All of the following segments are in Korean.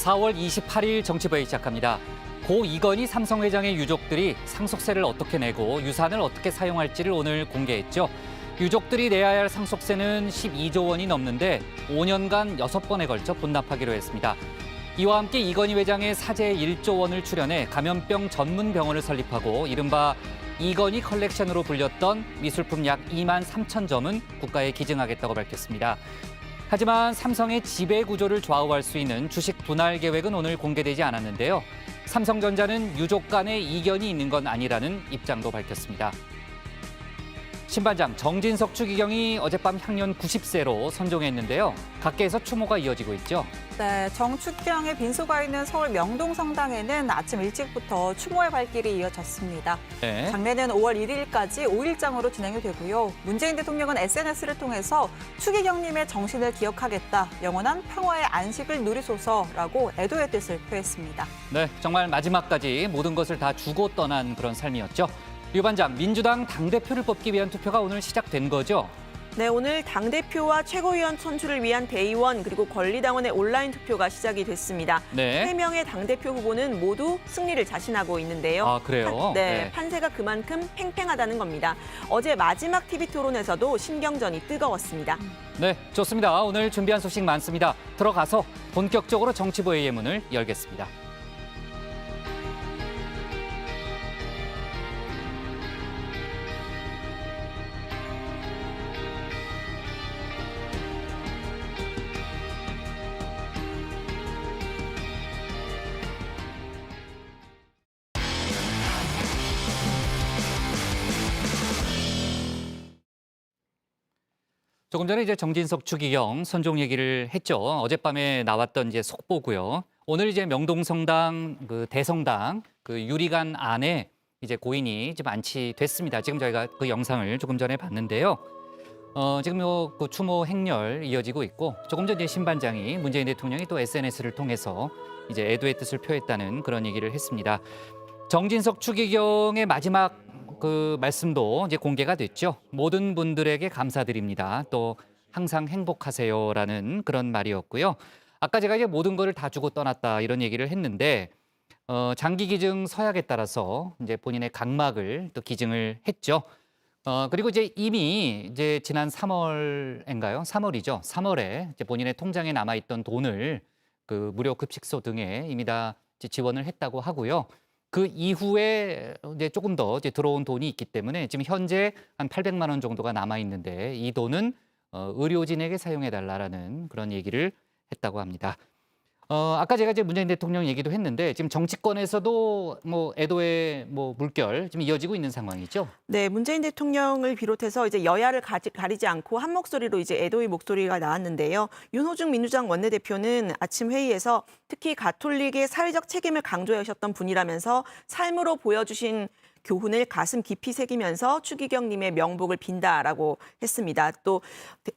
4월 28일 정치부에 시작합니다. 고 이건희 삼성회장의 유족들이 상속세를 어떻게 내고 유산을 어떻게 사용할지를 오늘 공개했죠. 유족들이 내야 할 상속세는 12조 원이 넘는데 5년간 6번에 걸쳐 본납하기로 했습니다. 이와 함께 이건희 회장의 사재 1조 원을 출연해 감염병 전문 병원을 설립하고 이른바 이건희 컬렉션으로 불렸던 미술품 약 2만 3천 점은 국가에 기증하겠다고 밝혔습니다. 하지만 삼성의 지배 구조를 좌우할 수 있는 주식 분할 계획은 오늘 공개되지 않았는데요. 삼성전자는 유족 간의 이견이 있는 건 아니라는 입장도 밝혔습니다. 신반장 정진석 추기경이 어젯밤 향년 90세로 선종했는데요. 각계에서 추모가 이어지고 있죠. 네, 정추경의 빈소가 있는 서울 명동성당에는 아침 일찍부터 추모의 발길이 이어졌습니다. 네. 장례는 5월 1일까지 5일장으로 진행이 되고요. 문재인 대통령은 SNS를 통해서 추기경님의 정신을 기억하겠다, 영원한 평화의 안식을 누리소서라고 애도의 뜻을 표했습니다. 네, 정말 마지막까지 모든 것을 다 주고 떠난 그런 삶이었죠. 유 반장, 민주당 당대표를 뽑기 위한 투표가 오늘 시작된 거죠? 네, 오늘 당대표와 최고위원 선출을 위한 대의원 그리고 권리당원의 온라인 투표가 시작이 됐습니다. 네. 3명의 당대표 후보는 모두 승리를 자신하고 있는데요. 아, 그래요? 네, 판세가 그만큼 팽팽하다는 겁니다. 어제 마지막 TV 토론에서도 신경전이 뜨거웠습니다. 네, 좋습니다. 오늘 준비한 소식 많습니다. 들어가서 본격적으로 정치부의 예문을 열겠습니다. 조금 전에 이제 정진석 추기경 선종 얘기를 했죠. 어젯밤에 나왔던 이제 속보고요. 오늘 이제 명동성당 그 대성당 그 유리관 안에 이제 고인이 좀 안치됐습니다. 지금 저희가 그 영상을 조금 전에 봤는데요. 지금 그 추모 행렬 이어지고 있고 조금 전에 신반장이 문재인 대통령이 또 SNS를 통해서 이제 애도의 뜻을 표했다는 그런 얘기를 했습니다. 정진석 추기경의 마지막 그 말씀도 이제 공개가 됐죠. 모든 분들에게 감사드립니다. 또 항상 행복하세요라는 그런 말이었고요. 아까 제가 이제 모든 거를 다 주고 떠났다 이런 얘기를 했는데 장기 기증 서약에 따라서 이제 본인의 각막을 또 기증을 했죠. 그리고 이제 이미 이제 지난 3월인가요? 3월이죠. 3월에 이제 본인의 통장에 남아 있던 돈을 그 무료 급식소 등에 이미 다 지원을 했다고 하고요. 그 이후에 이제 조금 더 이제 들어온 돈이 있기 때문에 지금 현재 한 800만 원 정도가 남아 있는데 이 돈은 의료진에게 사용해 달라라는 그런 얘기를 했다고 합니다. 아까 제가 이제 문재인 대통령 얘기도 했는데 지금 정치권에서도 뭐 애도의 뭐 물결 지금 이어지고 있는 상황이죠. 네, 문재인 대통령을 비롯해서 이제 여야를 가리지 않고 한 목소리로 이제 애도의 목소리가 나왔는데요. 윤호중 민주당 원내대표는 아침 회의에서 특히 가톨릭의 사회적 책임을 강조해 오셨던 분이라면서 삶으로 보여주신 교훈을 가슴 깊이 새기면서 추기경님의 명복을 빈다라고 했습니다. 또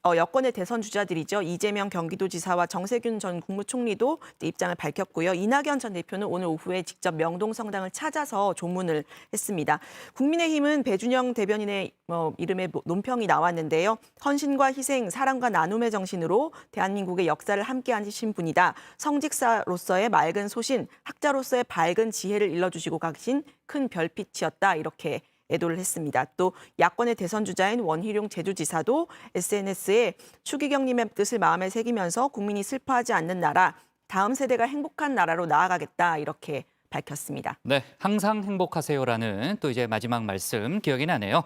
여권의 대선 주자들이죠. 이재명 경기도지사와 정세균 전 국무총리도 입장을 밝혔고요. 이낙연 전 대표는 오늘 오후에 직접 명동성당을 찾아서 조문을 했습니다. 국민의힘은 배준영 대변인의 이름의 논평이 나왔는데요. 헌신과 희생, 사랑과 나눔의 정신으로 대한민국의 역사를 함께 하신 분이다. 성직사로서의 맑은 소신, 학자로서의 밝은 지혜를 일러주시고 가신 큰 별빛이었다. 이렇게 애도를 했습니다. 또 야권의 대선 주자인 원희룡 제주지사도 SNS에 추기경님의 뜻을 마음에 새기면서 국민이 슬퍼하지 않는 나라, 다음 세대가 행복한 나라로 나아가겠다. 이렇게 밝혔습니다. 네, 항상 행복하세요라는 또 이제 마지막 말씀 기억이 나네요.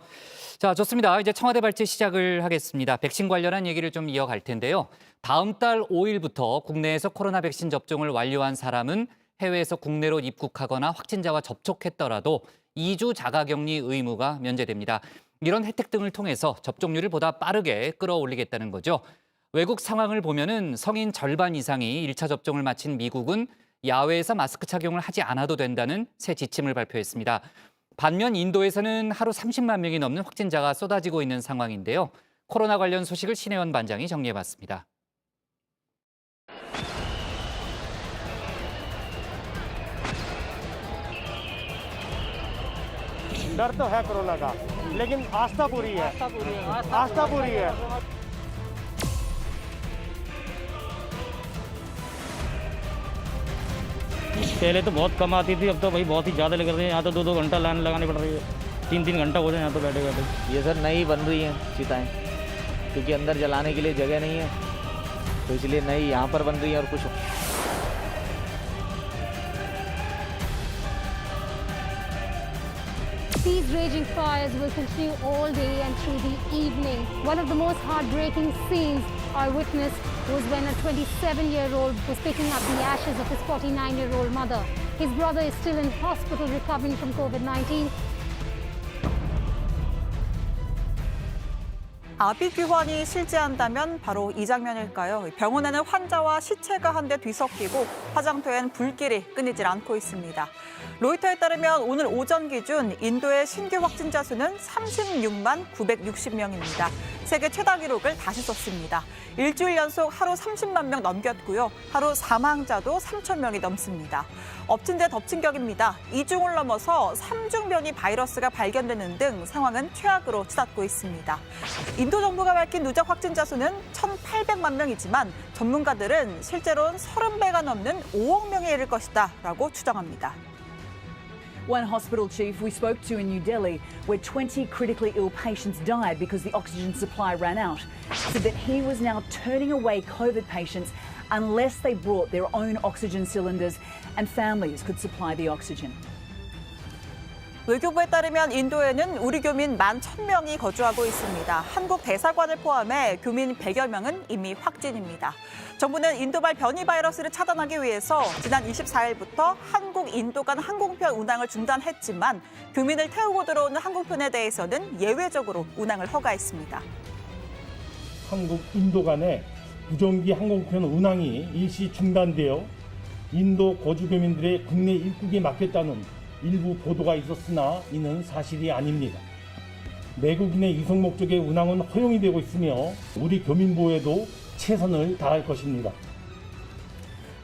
자, 좋습니다. 이제 청와대 발제 시작을 하겠습니다. 백신 관련한 얘기를 좀 이어갈 텐데요. 다음 달 5일부터 국내에서 코로나 백신 접종을 완료한 사람은 해외에서 국내로 입국하거나 확진자와 접촉했더라도 2주 자가격리 의무가 면제됩니다. 이런 혜택 등을 통해서 접종률을 보다 빠르게 끌어올리겠다는 거죠. 외국 상황을 보면은 성인 절반 이상이 1차 접종을 마친 미국은 야외에서 마스크 착용을 하지 않아도 된다는 새 지침을 발표했습니다. 반면 인도에서는 하루 30만 명이 넘는 확진자가 쏟아지고 있는 상황인데요. 코로나 관련 소식을 신혜원 반장이 정리해봤습니다. डर तो है कोरोना का, लेकिन आस्था पूरी है। आस्था पूरी है। पहले तो बहुत कम आती थी, अब तो भाई बहुत ही ज़्यादा लग रही है। यहाँ तो 2-2 घंटा लाइन लगानी पड़ रही है, 3-3 घंटा हो जाए यहाँ तो बैठे बैठे। ये सर नई बन रही हैं चिताएं, क्योंकि अंदर जलाने के लिए जगह नहीं है, तो इसलिए नई यहाँ पर बन रही है। और कुछ These raging fires will continue all day and through the evening. One of the most heartbreaking scenes I witnessed was when a 27-year-old was picking up the ashes of his 49-year-old mother. His brother is still in hospital recovering from COVID-19. 아비규환이 실제한다면 바로 이 장면일까요? 병원에는 환자와 시체가 한데 뒤섞이고 화장터엔 불길이 끊이질 않고 있습니다. 로이터에 따르면 오늘 오전 기준 인도의 신규 확진자 수는 36만 960명입니다. 세계 최다 기록을 다시 썼습니다. 일주일 연속 하루 30만 명 넘겼고요. 하루 사망자도 3천 명이 넘습니다. 엎친 데 덮친 격입니다. 이중을 넘어서 3중 변이 바이러스가 발견되는 등 상황은 최악으로 치닫고 있습니다. 인도 정부가 밝힌 누적 확진자 수는 1,800만 명이지만 전문가들은 실제로는 30배가 넘는 5억 명에 이를 것이다 라고 추정합니다. One hospital chief we spoke to in New Delhi, where 20 critically ill patients died because the oxygen supply ran out, said that he was now turning away COVID patients unless they brought their own oxygen cylinders and families could supply the oxygen. 외교부에 따르면 인도에는 우리 교민 11,000명이 거주하고 있습니다. 한국 대사관을 포함해 교민 100여 명은 이미 확진입니다. 정부는 인도발 변이 바이러스를 차단하기 위해서 지난 24일부터 한국-인도 간 항공편 운항을 중단했지만 교민을 태우고 들어오는 항공편에 대해서는 예외적으로 운항을 허가했습니다. 한국, 인도 간의 무정기 항공편 운항이 일시 중단되어 인도 거주교민들의 국내 입국에 막혔다는 일부 보도가 있었으나 이는 사실이 아닙니다. 내국인의 이송 목적의 운항은 허용이 되고 있으며 우리 교민 보호에도 최선을 다할 것입니다.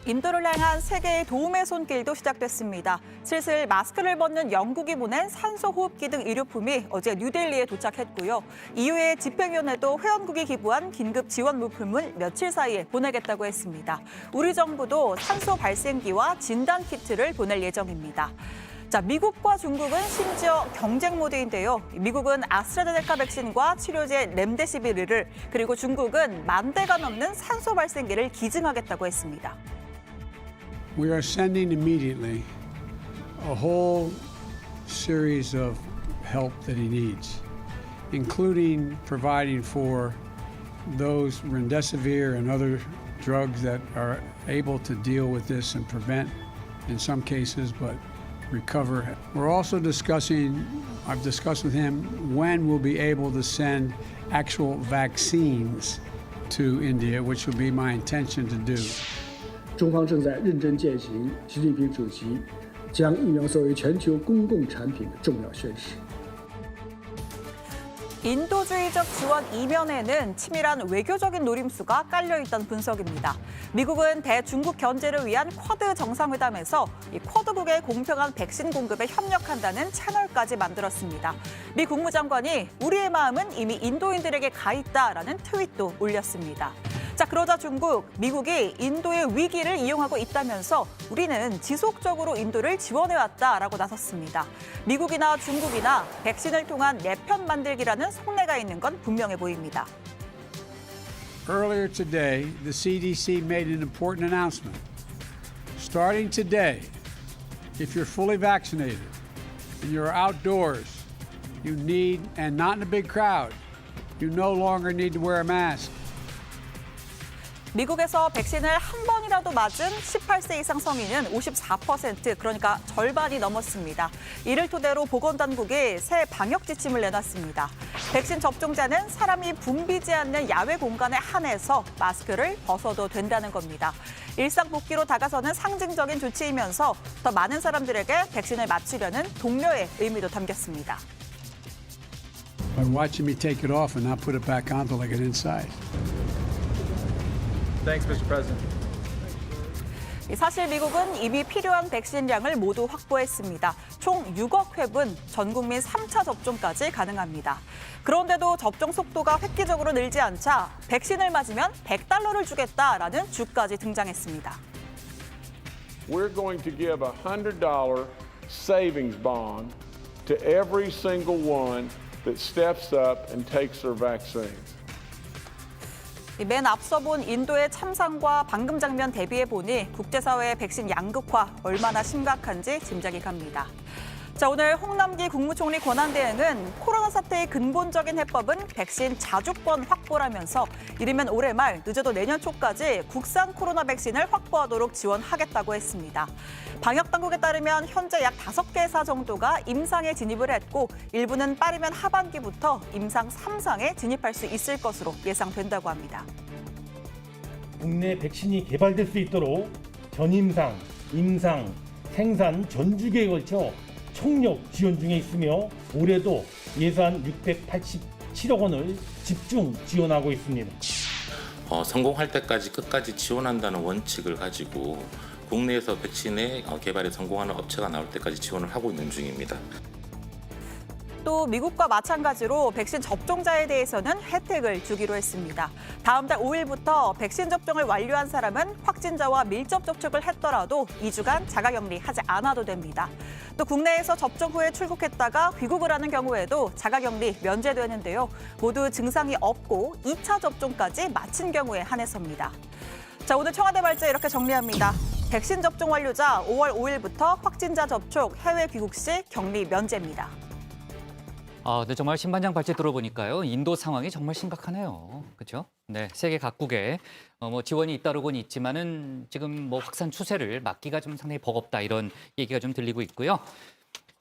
인도를 향한 세계의 도움의 손길도 시작됐습니다. 슬슬 마스크를 벗는 영국이 보낸 산소호흡기 등 의료품이 어제 뉴델리에 도착했고요. EU의 집행위원회도 회원국이 기부한 긴급 지원 물품을 며칠 사이에 보내겠다고 했습니다. 우리 정부도 산소 발생기와 진단 키트를 보낼 예정입니다. 자, 미국과 중국은 심지어 경쟁 모드인데요. 미국은 아스트라제네카 백신과 치료제 렘데시비르를, 그리고 중국은 10,000대가 넘는 산소 발생기를 기증하겠다고 했습니다. We are sending immediately a whole series of help that he needs, including providing for those remdesivir and other drugs that are able to deal with this and prevent, in some cases, but recover. We're also discussing, I've discussed with him, when we'll be able to send actual vaccines to India, which will be my intention to do. 中方正在认真践行习近平主席将疫苗作为全球公共产品的重要宣示。 인도주의적 지원 이면에는 치밀한 외교적인 노림수가 깔려있다는 분석입니다. 미국은 대중국 견제를 위한 쿼드 정상회담에서 이 쿼드국의 공평한 백신 공급에 협력한다는 채널까지 만들었습니다. 미 국무장관이 우리의 마음은 이미 인도인들에게 가 있다라는 트윗도 올렸습니다. 자, 그러자 중국, 미국이 인도의 위기를 이용하고 있다면서 우리는 지속적으로 인도를 지원해왔다라고 나섰습니다. 미국이나 중국이나 백신을 통한 내편 만들기라는 속내가 있는 건 분명해 보입니다. Earlier today, the CDC made an important announcement. Starting today, if you're fully vaccinated and you're outdoors, you need, and not in a big crowd, you no longer need to wear a mask. 미국에서 백신을 한 번이라도 맞은 18세 이상 성인은 54%, 그러니까 절반이 넘었습니다. 이를 토대로 보건당국이 새 방역 지침을 내놨습니다. 백신 접종자는 사람이 붐비지 않는 야외 공간에 한해서 마스크를 벗어도 된다는 겁니다. 일상 복귀로 다가서는 상징적인 조치이면서 더 많은 사람들에게 백신을 맞추려는 동료의 의미도 담겼습니다. By watching me take it off and not put it back on till I get inside. Thanks, Mr. President. 사실 미국은 이미 필요한 백신량을 모두 확보했습니다. 총 6억 회분, 전 국민 3차 접종까지 가능합니다. 그런데도 접종 속도가 획기적으로 늘지 않자 백신을 맞으면 $100를 주겠다라는 주까지 등장했습니다. we're going to give a $100 savings bond to every single one that steps up and takes their vaccines. 맨 앞서 본 인도의 참상과 방금 장면 대비해 보니 국제사회의 백신 양극화 얼마나 심각한지 짐작이 갑니다. 자, 오늘 홍남기 국무총리 권한대행은 코로나 사태의 근본적인 해법은 백신 자주권 확보라면서 이르면 올해 말 늦어도 내년 초까지 국산 코로나 백신을 확보하도록 지원하겠다고 했습니다. 방역당국에 따르면 현재 약 5개 회사 정도가 임상에 진입을 했고 일부는 빠르면 하반기부터 임상 3상에 진입할 수 있을 것으로 예상된다고 합니다. 국내 백신이 개발될 수 있도록 전임상, 임상, 생산 전주기에 걸쳐 총력 지원 중에 있으며 올해도 예산 687억 원을 집중 지원하고 있습니다. 성공할 때까지 끝까지 지원한다는 원칙을 가지고 국내에서 백신의 개발에 성공하는 업체가 나올 때까지 지원을 하고 있는 중입니다. 또 미국과 마찬가지로 백신 접종자에 대해서는 혜택을 주기로 했습니다. 다음 달 5일부터 백신 접종을 완료한 사람은 확진자와 밀접 접촉을 했더라도 2주간 자가격리 하지 않아도 됩니다. 또 국내에서 접종 후에 출국했다가 귀국을 하는 경우에도 자가격리 면제되는데요. 모두 증상이 없고 2차 접종까지 마친 경우에 한해서입니다. 자, 오늘 청와대 발제 이렇게 정리합니다. 백신 접종 완료자 5월 5일부터 확진자 접촉, 해외 귀국 시 격리 면제입니다. 근데 정말 신반장 발제 들어보니까요. 인도 상황이 정말 심각하네요. 그렇죠? 네, 세계 각국에 지원이 잇따르고는 있지만은 지금 확산 추세를 막기가 좀 상당히 버겁다 이런 얘기가 좀 들리고 있고요.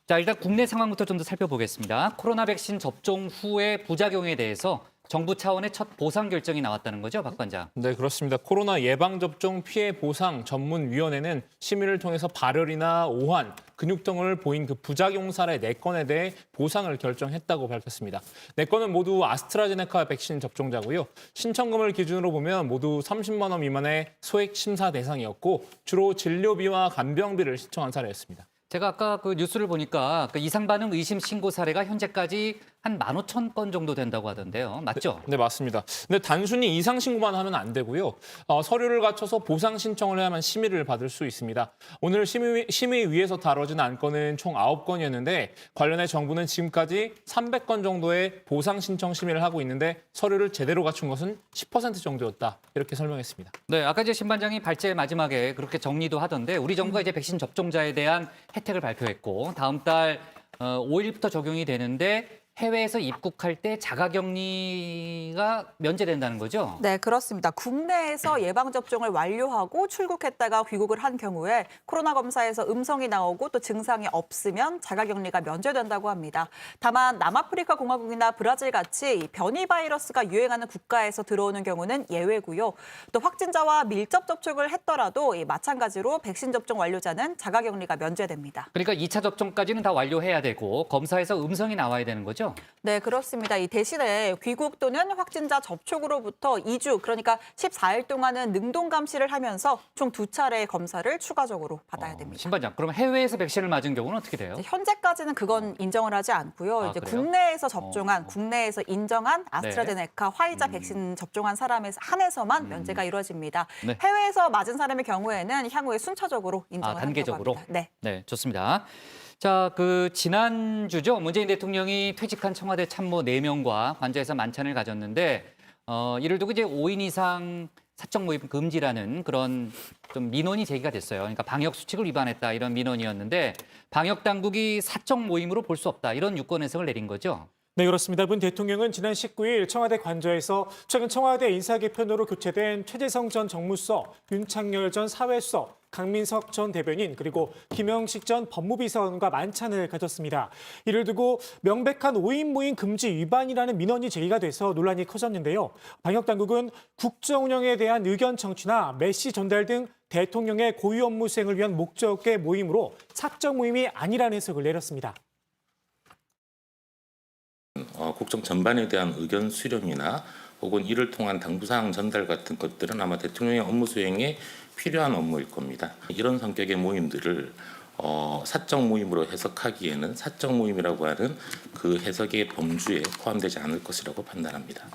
자, 일단 국내 상황부터 좀 더 살펴보겠습니다. 코로나 백신 접종 후의 부작용에 대해서 정부 차원의 첫 보상 결정이 나왔다는 거죠, 박 관장? 네, 그렇습니다. 코로나 예방접종 피해 보상 전문위원회는 심의를 통해서 발열이나 오한, 근육 등을 보인 그 부작용 사례 4건에 대해 보상을 결정했다고 밝혔습니다. 4건은 모두 아스트라제네카 백신 접종자고요. 신청금을 기준으로 보면 모두 30만 원 미만의 소액 심사 대상이었고 주로 진료비와 간병비를 신청한 사례였습니다. 제가 아까 그 뉴스를 보니까 그 이상 반응 의심 신고 사례가 현재까지 한 15,000건 정도 된다고 하던데요. 맞죠? 네, 맞습니다. 근데 단순히 이상 신고만 하면 안 되고요. 서류를 갖춰서 보상 신청을 해야만 심의를 받을 수 있습니다. 오늘 심의위에서 다뤄진 안건은 총 9건이었는데 관련해 정부는 지금까지 300건 정도의 보상 신청 심의를 하고 있는데 서류를 제대로 갖춘 것은 10% 정도였다. 이렇게 설명했습니다. 네, 아까 이제 신 반장이 발제 마지막에 그렇게 정리도 하던데 우리 정부가 이제 백신 접종자에 대한 혜택을 발표했고 다음 달 5일부터 적용이 되는데 해외에서 입국할 때 자가격리가 면제된다는 거죠? 네, 그렇습니다. 국내에서 예방접종을 완료하고 출국했다가 귀국을 한 경우에 코로나 검사에서 음성이 나오고 또 증상이 없으면 자가격리가 면제된다고 합니다. 다만 남아프리카 공화국이나 브라질 같이 변이 바이러스가 유행하는 국가에서 들어오는 경우는 예외고요. 또 확진자와 밀접 접촉을 했더라도 마찬가지로 백신 접종 완료자는 자가격리가 면제됩니다. 그러니까 2차 접종까지는 다 완료해야 되고 검사에서 음성이 나와야 되는 거죠? 네, 그렇습니다. 이 대신에 귀국 또는 확진자 접촉으로부터 2주, 그러니까 14일 동안은 능동 감시를 하면서 총 2차례의 검사를 추가적으로 받아야 됩니다. 신 반장, 그럼 해외에서 백신을 맞은 경우는 어떻게 돼요? 현재까지는 그건 인정을 하지 않고요. 이제 그래요? 국내에서 접종한, 국내에서 인정한 아스트라제네카, 화이자 백신 접종한 사람에 한해서만 면제가 이루어집니다. 네. 해외에서 맞은 사람의 경우에는 향후에 순차적으로 인정을 단계적으로? 한다고 합니다. 네. 네, 좋습니다. 자, 그 지난주죠. 문재인 대통령이 퇴직한 청와대 참모 4명과 관저에서 만찬을 가졌는데 이를 두고 이제 5인 이상 사적 모임 금지라는 그런 좀 민원이 제기가 됐어요. 그러니까 방역 수칙을 위반했다 이런 민원이었는데 방역 당국이 사적 모임으로 볼 수 없다 이런 유권 해석을 내린 거죠. 네, 그렇습니다. 문 대통령은 지난 19일 청와대 관저에서 최근 청와대 인사개편으로 교체된 최재성 전 정무수석, 윤창열 전 사회수석, 강민석 전 대변인 그리고 김영식 전 법무비서관과 만찬을 가졌습니다. 이를 두고 명백한 5인 모임 금지 위반이라는 민원이 제기가 돼서 논란이 커졌는데요. 방역당국은 국정 운영에 대한 의견 청취나 메시 전달 등 대통령의 고유 업무 수행을 위한 목적의 모임으로 사적 모임이 아니라는 해석을 내렸습니다. 국정 전반에 대한 의견 수렴이나 혹은 이를 통한 당부사항 전달 같은 것들은 아마 대통령의 업무 수행에 필요한 업무일 겁니다. 이런 성격의 모임들을 사적 모임으로 해석하기에는 사적 모임이라고 하는 그 해석의 범주에 포함되지 않을 것이라고 판단합니다.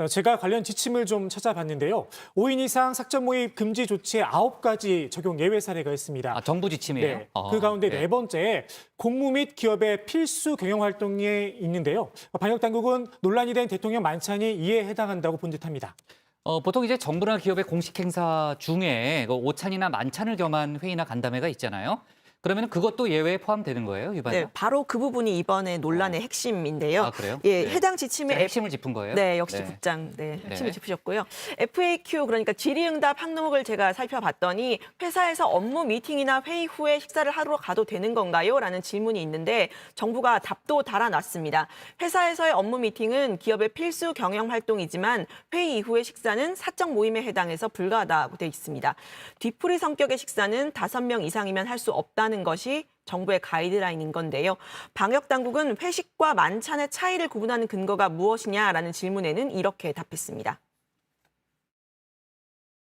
제가 관련 지침을 좀 찾아봤는데요. 5인 이상 사적 모임 금지 조치에 9가지 적용 예외 사례가 있습니다. 아, 정부 지침이에요? 네. 그 가운데 네. 네 번째, 공무 및 기업의 필수 경영 활동에 있는데요. 방역 당국은 논란이 된 대통령 만찬이 이에 해당한다고 본 듯합니다. 보통 이제 정부나 기업의 공식 행사 중에 그 오찬이나 만찬을 겸한 회의나 간담회가 있잖아요. 그러면 그것도 예외에 포함되는 거예요, 위반자? 네, 바로 그 부분이 이번에 논란의 핵심인데요. 아, 그래요? 예, 네. 해당 지침의 핵심을 짚은 거예요? 네, 역시 네. 국장 핵심을 네. 짚으셨고요. FAQ 그러니까 질의응답 항목을 제가 살펴봤더니 회사에서 업무 미팅이나 회의 후에 식사를 하러 가도 되는 건가요? 라는 질문이 있는데 정부가 답도 달아놨습니다. 회사에서의 업무 미팅은 기업의 필수 경영 활동이지만 회의 이후의 식사는 사적 모임에 해당해서 불가하다고 돼 있습니다. 뒤풀이 성격의 식사는 5명 이상이면 할 수 없다는 것이 정부의 가이드라인인 건데요. 방역 당국은 회식과 만찬의 차이를 구분하는 근거가 무엇이냐라는 질문에는 이렇게 답했습니다.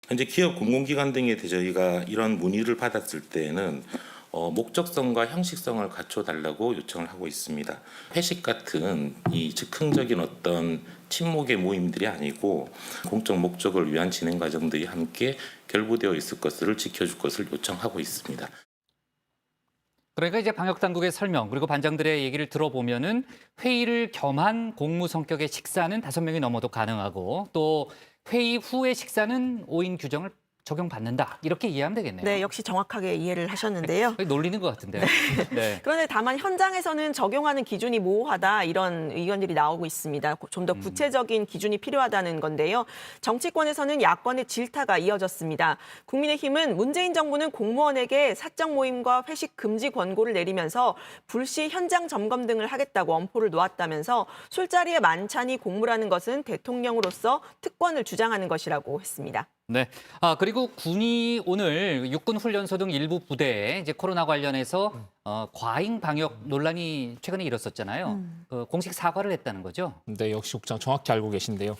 현재 기업 공공기관 등에 대해 저희가 이런 문의를 받았을 때에는 목적성과 형식성을 갖춰달라고 요청을 하고 있습니다. 회식 같은 이 즉흥적인 어떤 친목의 모임들이 아니고 공적 목적을 위한 진행 과정들이 함께 결부되어 있을 것을 지켜줄 것을 요청하고 있습니다. 그러니까 이제 방역 당국의 설명 그리고 반장들의 얘기를 들어보면은 회의를 겸한 공무 성격의 식사는 5명이 넘어도 가능하고 또 회의 후의 식사는 5인 규정을 적용받는다. 이렇게 이해하면 되겠네요. 네, 역시 정확하게 이해를 하셨는데요. 놀리는 것 같은데요. 네. 그런데 다만 현장에서는 적용하는 기준이 모호하다 이런 의견들이 나오고 있습니다. 좀 더 구체적인 기준이 필요하다는 건데요. 정치권에서는 야권의 질타가 이어졌습니다. 국민의힘은 문재인 정부는 공무원에게 사적 모임과 회식 금지 권고를 내리면서 불시 현장 점검 등을 하겠다고 엄포를 놓았다면서 술자리에 만찬이 공무라는 것은 대통령으로서 특권을 주장하는 것이라고 했습니다. 네. 그리고 군이 오늘 육군 훈련소 등 일부 부대에 이제 코로나 관련해서 과잉 방역 논란이 최근에 일었었잖아요. 공식 사과를 했다는 거죠. 네, 역시 국장 정확히 알고 계신데요.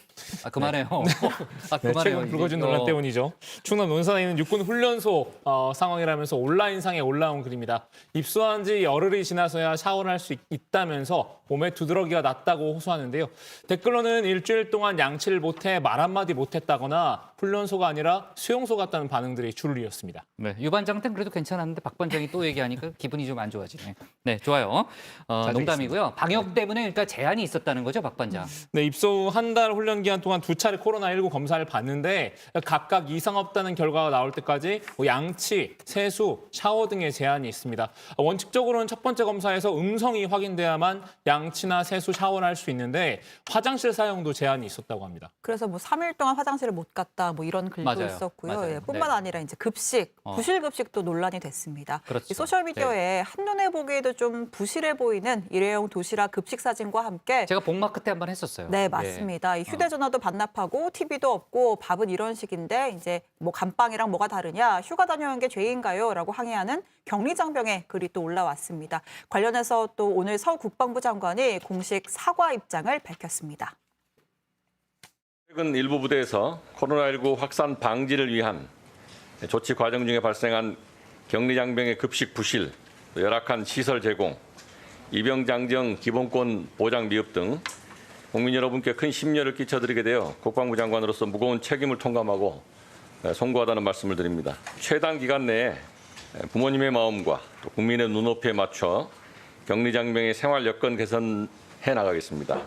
그만해요. 네, 그만해요. 최근 불거진 논란 때문이죠. 충남 논산에 있는 육군 훈련소 상황이라면서 온라인상에 올라온 글입니다. 입소한 지 열흘이 지나서야 샤워를 할 수 있다면서 몸에 두드러기가 났다고 호소하는데요. 댓글로는 일주일 동안 양치를 못해 말 한마디 못했다거나 훈련소가 아니라 수용소 같다는 반응들이 줄을 이었습니다. 네, 유 반장 때는 그래도 괜찮았는데 박 반장이 또 얘기하니까 기분이 좀 안 좋아지네. 네, 좋아요. 농담이고요. 방역 때문에 그러니까 제한이 있었다는 거죠, 박 반장. 네, 입소 후 한 달 훈련 기간 동안 2차례 코로나19 검사를 받는데 각각 이상 없다는 결과가 나올 때까지 양치, 세수, 샤워 등의 제한이 있습니다. 원칙적으로는 첫 번째 검사에서 음성이 확인돼야만 양치나 세수, 샤워를 할 수 있는데 화장실 사용도 제한이 있었다고 합니다. 그래서 뭐 3일 동안 화장실을 못 갔다 뭐 이런 글도 맞아요. 있었고요. 맞아요. 예, 뿐만 네. 아니라 이제 급식, 부실 급식도 논란이 됐습니다. 그렇죠. 이 소셜 미디어에 한눈에 보기에도 좀 부실해 보이는 일회용 도시락 급식 사진과 함께 제가 복마크 때 한번 했었어요. 네, 맞습니다. 이 휴대전화도 반납하고 TV도 없고 밥은 이런 식인데 이제 뭐 감빵이랑 뭐가 다르냐, 휴가 다녀온 게 죄인가요? 라고 항의하는 격리장병의 글이 또 올라왔습니다. 관련해서 또 오늘 서 국방부 장관이 공식 사과 입장을 밝혔습니다. 최근 일부 부대에서 코로나19 확산 방지를 위한 조치 과정 중에 발생한 격리장병의 급식 부실, 열악한 시설 제공, 입영장정 기본권 보장 미흡 등 국민 여러분께 큰 심려를 끼쳐드리게 되어 국방부 장관으로서 무거운 책임을 통감하고 송구하다는 말씀을 드립니다. 최단 기간 내에 부모님의 마음과 또 국민의 눈높이에 맞춰 격리장병의 생활 여건 개선해 나가겠습니다.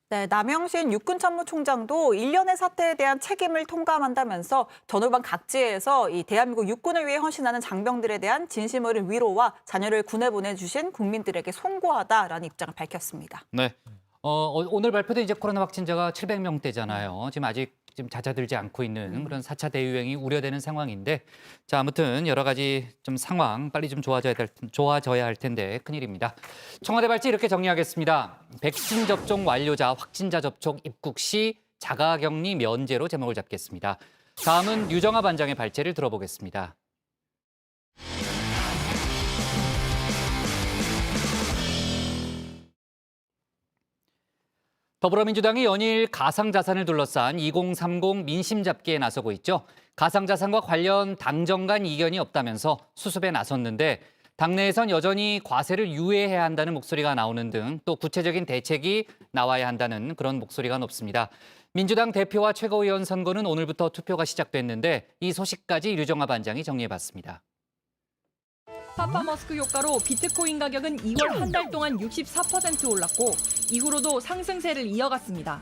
네, 남영신 육군참모총장도 일련의 사태에 대한 책임을 통감한다면서 전후반 각지에서 이 대한민국 육군을 위해 헌신하는 장병들에 대한 진심 어린 위로와 자녀를 군에 보내주신 국민들에게 송구하다라는 입장을 밝혔습니다. 네. 오늘 발표된 이제 코로나 확진자가 700명대잖아요. 지금 아직 좀 잦아들지 않고 있는 그런 4차 대유행이 우려되는 상황인데, 자, 아무튼 여러 가지 좀 상황 빨리 좀 좋아져야 할 텐데 큰일입니다. 청와대 발제 이렇게 정리하겠습니다. 백신 접종 완료자 확진자 접촉 입국 시 자가격리 면제로 제목을 잡겠습니다. 다음은 유정아 반장의 발제를 들어보겠습니다. 더불어민주당이 연일 가상자산을 둘러싼 2030 민심 잡기에 나서고 있죠. 가상자산과 관련 당정 간 이견이 없다면서 수습에 나섰는데 당내에선 여전히 과세를 유예해야 한다는 목소리가 나오는 등 또 구체적인 대책이 나와야 한다는 그런 목소리가 높습니다. 민주당 대표와 최고위원 선거는 오늘부터 투표가 시작됐는데 이 소식까지 류정아 반장이 정리해봤습니다. 파파머스크 효과로 비트코인 가격은 2월 한 달 동안 64% 올랐고 이후로도 상승세를 이어갔습니다.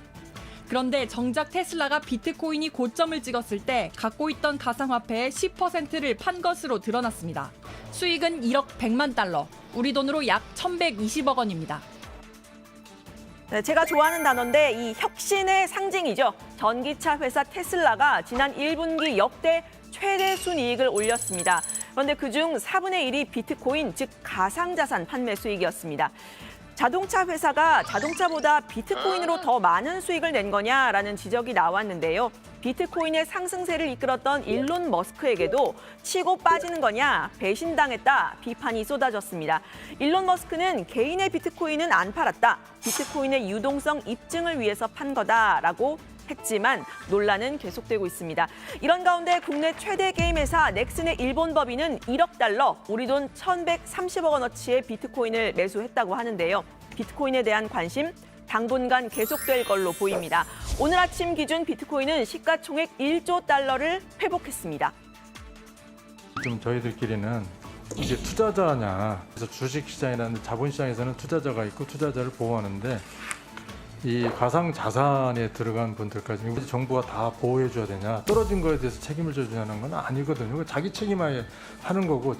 그런데 정작 테슬라가 비트코인이 고점을 찍었을 때 갖고 있던 가상화폐의 10%를 판 것으로 드러났습니다. 수익은 1억 100만 달러, 우리 돈으로 약 1,120억 원입니다. 네, 제가 좋아하는 단어인데 이 혁신의 상징이죠. 전기차 회사 테슬라가 지난 1분기 역대 최대 순이익을 올렸습니다. 그런데 그중 4분의 1이 비트코인, 즉 가상자산 판매 수익이었습니다. 자동차 회사가 자동차보다 비트코인으로 더 많은 수익을 낸 거냐라는 지적이 나왔는데요. 비트코인의 상승세를 이끌었던 일론 머스크에게도 치고 빠지는 거냐, 배신당했다 비판이 쏟아졌습니다. 일론 머스크는 개인의 비트코인은 안 팔았다. 비트코인의 유동성 입증을 위해서 판 거다라고 했지만 논란은 계속되고 있습니다. 이런 가운데 국내 최대 게임 회사 넥슨의 일본 법인은 1억 달러, 우리 돈 1,130억 원어치의 비트코인을 매수했다고 하는데요. 비트코인에 대한 관심 당분간 계속될 걸로 보입니다. 오늘 아침 기준 비트코인은 시가총액 1조 달러를 회복했습니다. 지금 저희들끼리는 이게 투자자냐, 그래서 주식시장이라는 자본시장에서는 투자자가 있고 투자자를 보호하는데 이 가상 자산에 들어간 분들까지 정부가 다 보호해 줘야 되냐, 떨어진 거에 대해서 책임을 져주냐는 건 아니거든요. 자기 책임하에 하는 거고.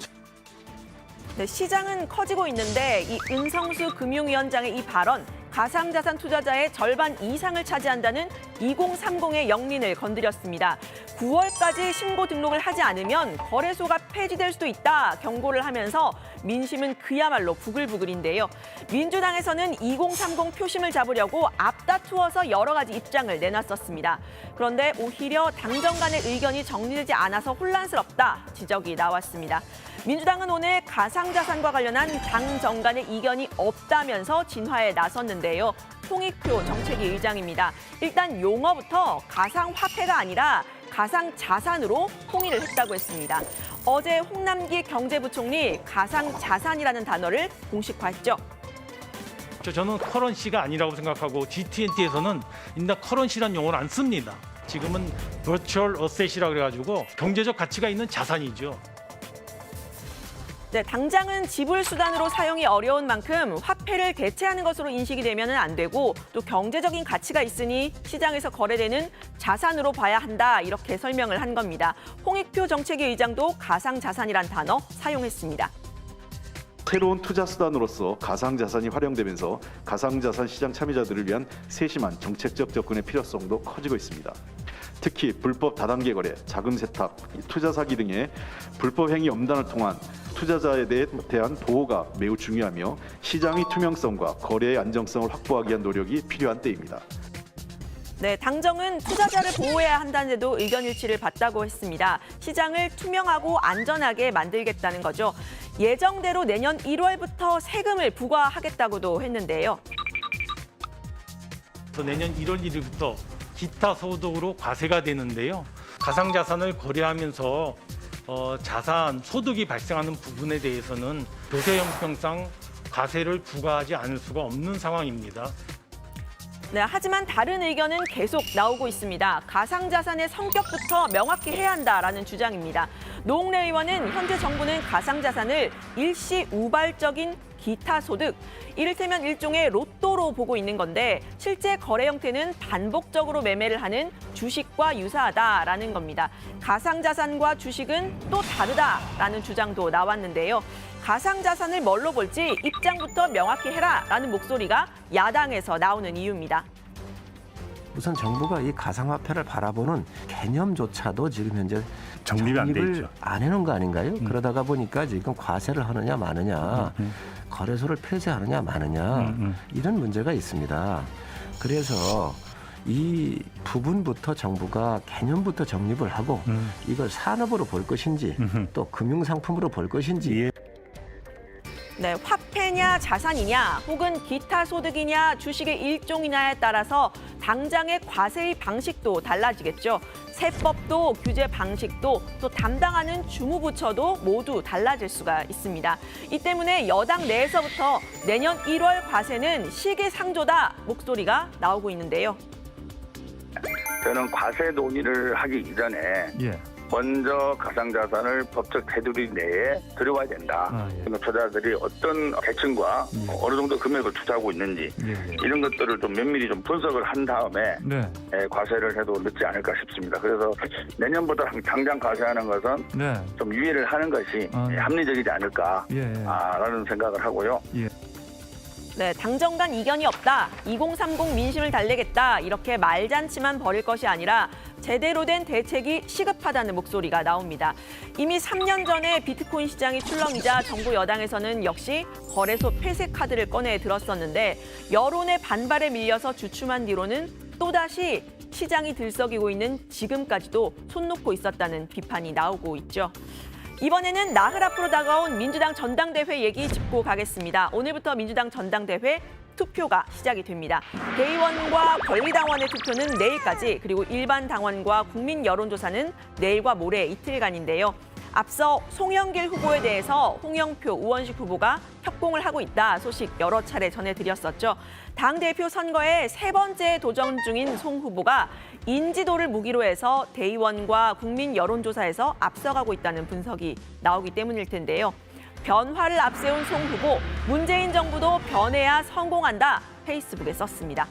네, 시장은 커지고 있는데 이 은성수 금융위원장의 이 발언, 가상자산 투자자의 절반 이상을 차지한다는 2030의 영린을 건드렸습니다. 9월까지 신고 등록을 하지 않으면 거래소가 폐지될 수도 있다 경고를 하면서 민심은 그야말로 부글부글인데요. 민주당에서는 2030 표심을 잡으려고 앞다투어서 여러 가지 입장을 내놨었습니다. 그런데 오히려 당정 간의 의견이 정리되지 않아서 혼란스럽다 지적이 나왔습니다. 민주당은 오늘 가상자산과 관련한 당정 간의 이견이 없다면서 진화에 나섰는데요. 홍익표 정책위 의장입니다. 일단 용어부터 가상화폐가 아니라 가상자산으로 통일을 했다고 했습니다. 어제 홍남기 경제부총리 가상자산이라는 단어를 공식화했죠. 저는 커런시가 아니라고 생각하고 G20에서는 일단 커런시라는 용어를 안 씁니다. 지금은 버추얼 어셋이라고 그래가지고 경제적 가치가 있는 자산이죠. 네, 당장은 지불 수단으로 사용이 어려운 만큼 화폐를 대체하는 것으로 인식이 되면은 안 되고 또 경제적인 가치가 있으니 시장에서 거래되는 자산으로 봐야 한다 이렇게 설명을 한 겁니다. 홍익표 정책위 의장도 가상자산이란 단어 사용했습니다. 새로운 투자 수단으로서 가상자산이 활용되면서 가상자산 시장 참여자들을 위한 세심한 정책적 접근의 필요성도 커지고 있습니다. 특히 불법 다단계 거래, 자금 세탁, 투자 사기 등의 불법 행위 엄단을 통한 투자자에 대한 보호가 매우 중요하며 시장의 투명성과 거래의 안정성을 확보하기 위한 노력이 필요한 때입니다. 네, 당정은 투자자를 보호해야 한다는 데도 의견 일치를 봤다고 했습니다. 시장을 투명하고 안전하게 만들겠다는 거죠. 예정대로 내년 1월부터 세금을 부과하겠다고도 했는데요. 내년 1월 1일부터 기타 소득으로 과세가 되는데요. 가상자산을 거래하면서 자산, 소득이 발생하는 부분에 대해서는 조세 형평상 과세를 부과하지 않을 수가 없는 상황입니다. 네, 하지만 다른 의견은 계속 나오고 있습니다. 가상자산의 성격부터 명확히 해야 한다라는 주장입니다. 노웅래 의원은 현재 정부는 가상자산을 일시 우발적인 기타 소득, 이를테면 일종의 로또로 보고 있는 건데 실제 거래 형태는 반복적으로 매매를 하는 주식과 유사하다라는 겁니다. 가상자산과 주식은 또 다르다라는 주장도 나왔는데요. 가상자산을 뭘로 볼지 입장부터 명확히 해라라는 목소리가 야당에서 나오는 이유입니다. 우선 정부가 이 가상화폐를 바라보는 개념조차도 지금 현재 정립이 안 돼 있죠. 안 해놓은 거 아닌가요? 그러다가 보니까 지금 과세를 하느냐 마느냐, 거래소를 폐쇄하느냐 마느냐 이런 문제가 있습니다. 그래서 이 부분부터 정부가 개념부터 정립을 하고 이걸 산업으로 볼 것인지 또 금융상품으로 볼 것인지 네, 화폐냐 자산이냐 혹은 기타 소득이냐 주식의 일종이냐에 따라서 당장의 과세의 방식도 달라지겠죠. 세법도 규제 방식도 또 담당하는 주무부처도 모두 달라질 수가 있습니다. 이 때문에 여당 내에서부터 내년 1월 과세는 시기상조다 목소리가 나오고 있는데요. 저는 과세 논의를 하기 이전에 먼저 가상자산을 법적 테두리 내에 들어와야 된다. 투자자들이 어떤 계층과 어느 정도 금액을 투자하고 있는지 이런 것들을 좀 면밀히 좀 분석을 한 다음에 과세를 해도 늦지 않을까 싶습니다. 그래서 내년부터 당장 과세하는 것은 좀 유예를 하는 것이 합리적이지 않을까라는 생각을 하고요. 네, 당정 간 이견이 없다. 2030 민심을 달래겠다. 이렇게 말잔치만 벌일 것이 아니라 제대로 된 대책이 시급하다는 목소리가 나옵니다. 이미 3년 전에 비트코인 시장이 출렁이자 정부 여당에서는 역시 거래소 폐쇄 카드를 꺼내 들었었는데 여론의 반발에 밀려서 주춤한 뒤로는 또다시 시장이 들썩이고 있는 지금까지도 손 놓고 있었다는 비판이 나오고 있죠. 이번에는 나흘 앞으로 다가온 민주당 전당대회 얘기 짚고 가겠습니다. 오늘부터 민주당 전당대회 투표가 시작이 됩니다. 대의원과 권리당원의 투표는 내일까지, 그리고 일반 당원과 국민 여론조사는 내일과 모레 이틀간인데요. 앞서 송영길 후보에 대해서 홍영표, 우원식 후보가 협공을 하고 있다 소식 여러 차례 전해드렸었죠. 당대표 선거에 세 번째 도전 중인 송 후보가 인지도를 무기로 해서 대의원과 국민 여론조사에서 앞서가고 있다는 분석이 나오기 때문일 텐데요. 변화를 앞세운 송 후보, 문재인 정부도 변해야 성공한다 페이스북에 썼습니다.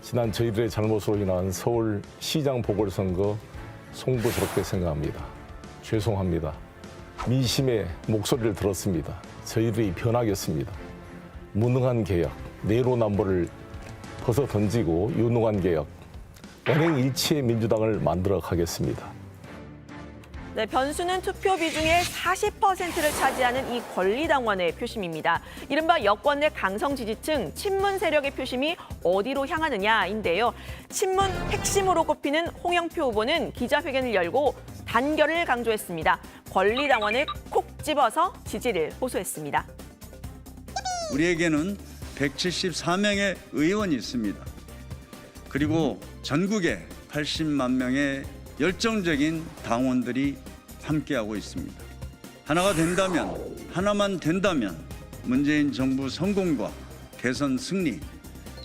지난 저희들의 잘못으로 인한 서울시장 보궐선거 송구스럽게 생각합니다. 죄송합니다. 민심의 목소리를 들었습니다. 저희들이 변하겠습니다. 무능한 개혁, 내로남불을 벗어던지고 유능한 개혁, 언행일치의 민주당을 만들어 가겠습니다. 네, 변수는 투표 비중의 40%를 차지하는 이 권리당원의 표심입니다. 이른바 여권 내 강성 지지층, 친문 세력의 표심이 어디로 향하느냐인데요. 친문 핵심으로 꼽히는 홍영표 후보는 기자회견을 열고 단결을 강조했습니다. 권리당원을 콕 집어서 지지를 호소했습니다. 우리에게는 174명의 의원이 있습니다. 그리고 전국에 80만 명의 열정적인 당원들이 함께하고 있습니다. 하나가 된다면, 하나만 된다면 문재인 정부 성공과 대선 승리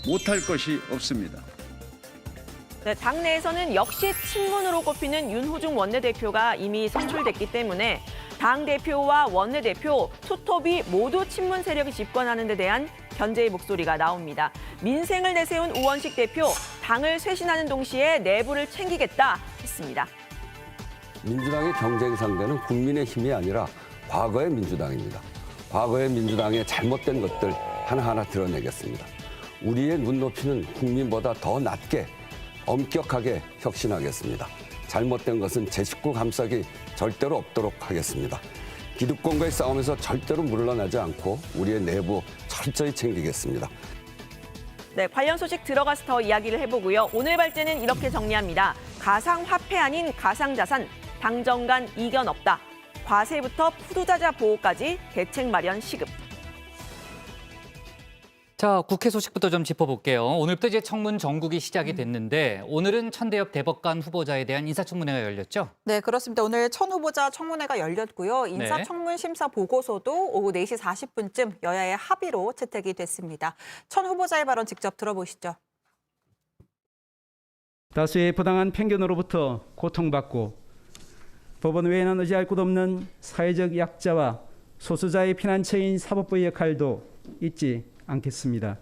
못할 것이 없습니다. 네, 당내에서는 역시 친문으로 꼽히는 윤호중 원내대표가 이미 선출됐기 때문에 당대표와 원내대표, 투톱이 모두 친문 세력이 집권하는 데 대한 견제의 목소리가 나옵니다. 민생을 내세운 우원식 대표, 당을 쇄신하는 동시에 내부를 챙기겠다 했습니다. 민주당의 경쟁 상대는 국민의힘이 아니라 과거의 민주당입니다. 과거의 민주당의 잘못된 것들 하나하나 드러내겠습니다. 우리의 눈높이는 국민보다 더 낮게 엄격하게 혁신하겠습니다. 잘못된 것은 제 식구 감싸기 절대로 없도록 하겠습니다. 기득권과의 싸움에서 절대로 물러나지 않고 우리의 내부 철저히 챙기겠습니다. 네, 관련 소식 들어가서 더 이야기를 해보고요. 오늘 발제는 이렇게 정리합니다. 가상화폐 아닌 가상자산, 당정 간 이견 없다. 과세부터 투자자 보호까지 대책 마련 시급. 자, 국회 소식부터 좀 짚어볼게요. 오늘부터 이제 청문 정국이 시작이 됐는데 오늘은 천대엽 대법관 후보자에 대한 인사청문회가 열렸죠? 네, 그렇습니다. 오늘 천 후보자 청문회가 열렸고요. 인사청문 심사 보고서도 오후 4시 40분쯤 여야의 합의로 채택이 됐습니다. 천 후보자의 발언 직접 들어보시죠. 다수의 부당한 편견으로부터 고통받고 법원 외에는 의지할 곳 없는 사회적 약자와 소수자의 피난처인 사법부의 역할도 잊지 않겠습니다.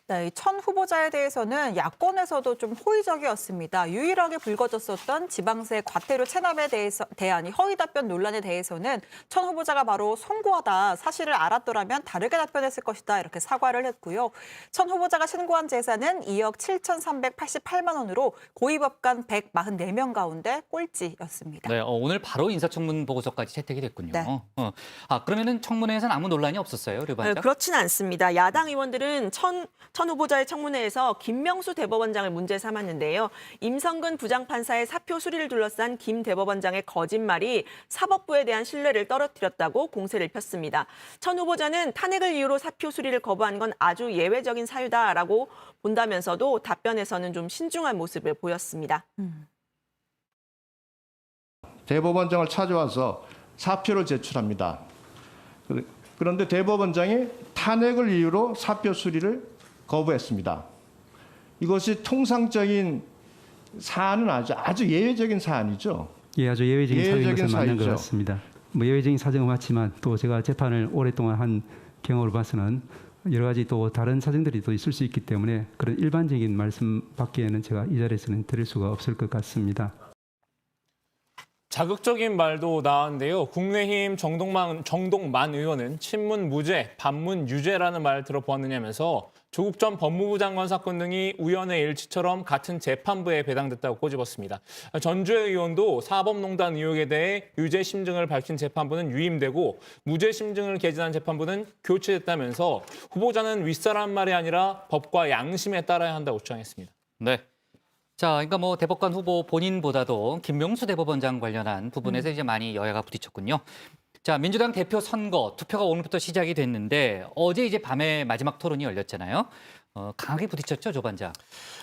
네, 천 후보자에 대해서는 야권에서도 좀 호의적이었습니다. 유일하게 불거졌었던 지방세 과태료 체납에 대한 허위 답변 논란에 대해서는 천 후보자가 바로 송구하다, 사실을 알았더라면 다르게 답변했을 것이다 이렇게 사과를 했고요. 천 후보자가 신고한 재산은 2억 7,388만 원으로 고위법관 144명 가운데 꼴찌였습니다. 네, 오늘 바로 인사청문 보고서까지 채택이 됐군요. 네. 그러면은 청문회에서는 아무 논란이 없었어요, 류반장? 그렇지는 않습니다. 야당 의원들은 천 천 후보자의 청문회에서 김명수 대법원장을 문제 삼았는데요. 임성근 부장판사의 사표 수리를 둘러싼 김 대법원장의 거짓말이 사법부에 대한 신뢰를 떨어뜨렸다고 공세를 폈습니다. 천 후보자는 탄핵을 이유로 사표 수리를 거부한 건 아주 예외적인 사유다라고 본다면서도 답변에서는 좀 신중한 모습을 보였습니다. 대법원장을 찾아와서 사표를 제출합니다. 그런데 대법원장이 탄핵을 이유로 사표 수리를 거부했습니다. 이것이 통상적인 사안은 아주 예외적인 사안이죠. 예, 아주 예외적인 사유인 것은 맞는 것 사유죠. 같습니다. 뭐 예외적인 사정은 맞지만 또 제가 재판을 오랫동안 한 경험을 봐서는 여러 가지 또 다른 사정들이 또 있을 수 있기 때문에 그런 일반적인 말씀밖에는 제가 이 자리에서는 드릴 수가 없을 것 같습니다. 자극적인 말도 나왔는데요. 국민의힘 정동만 의원은 친문 무죄, 반문 유죄라는 말 들어보았느냐면서 조국 전 법무부 장관 사건 등이 우연의 일치처럼 같은 재판부에 배당됐다고 꼬집었습니다. 전주의 의원도 사법농단 의혹에 대해 유죄 심증을 밝힌 재판부는 유임되고 무죄 심증을 개진한 재판부는 교체됐다면서 후보자는 윗사람 말이 아니라 법과 양심에 따라야 한다고 주장했습니다. 네. 자, 그러니까 뭐 대법관 후보 본인보다도 김명수 대법원장 관련한 부분에서 이제 많이 여야가 부딪혔군요. 자, 민주당 대표 선거 투표가 오늘부터 시작이 됐는데 어제 이제 밤에 마지막 토론이 열렸잖아요. 강하게 부딪혔죠, 조 반장.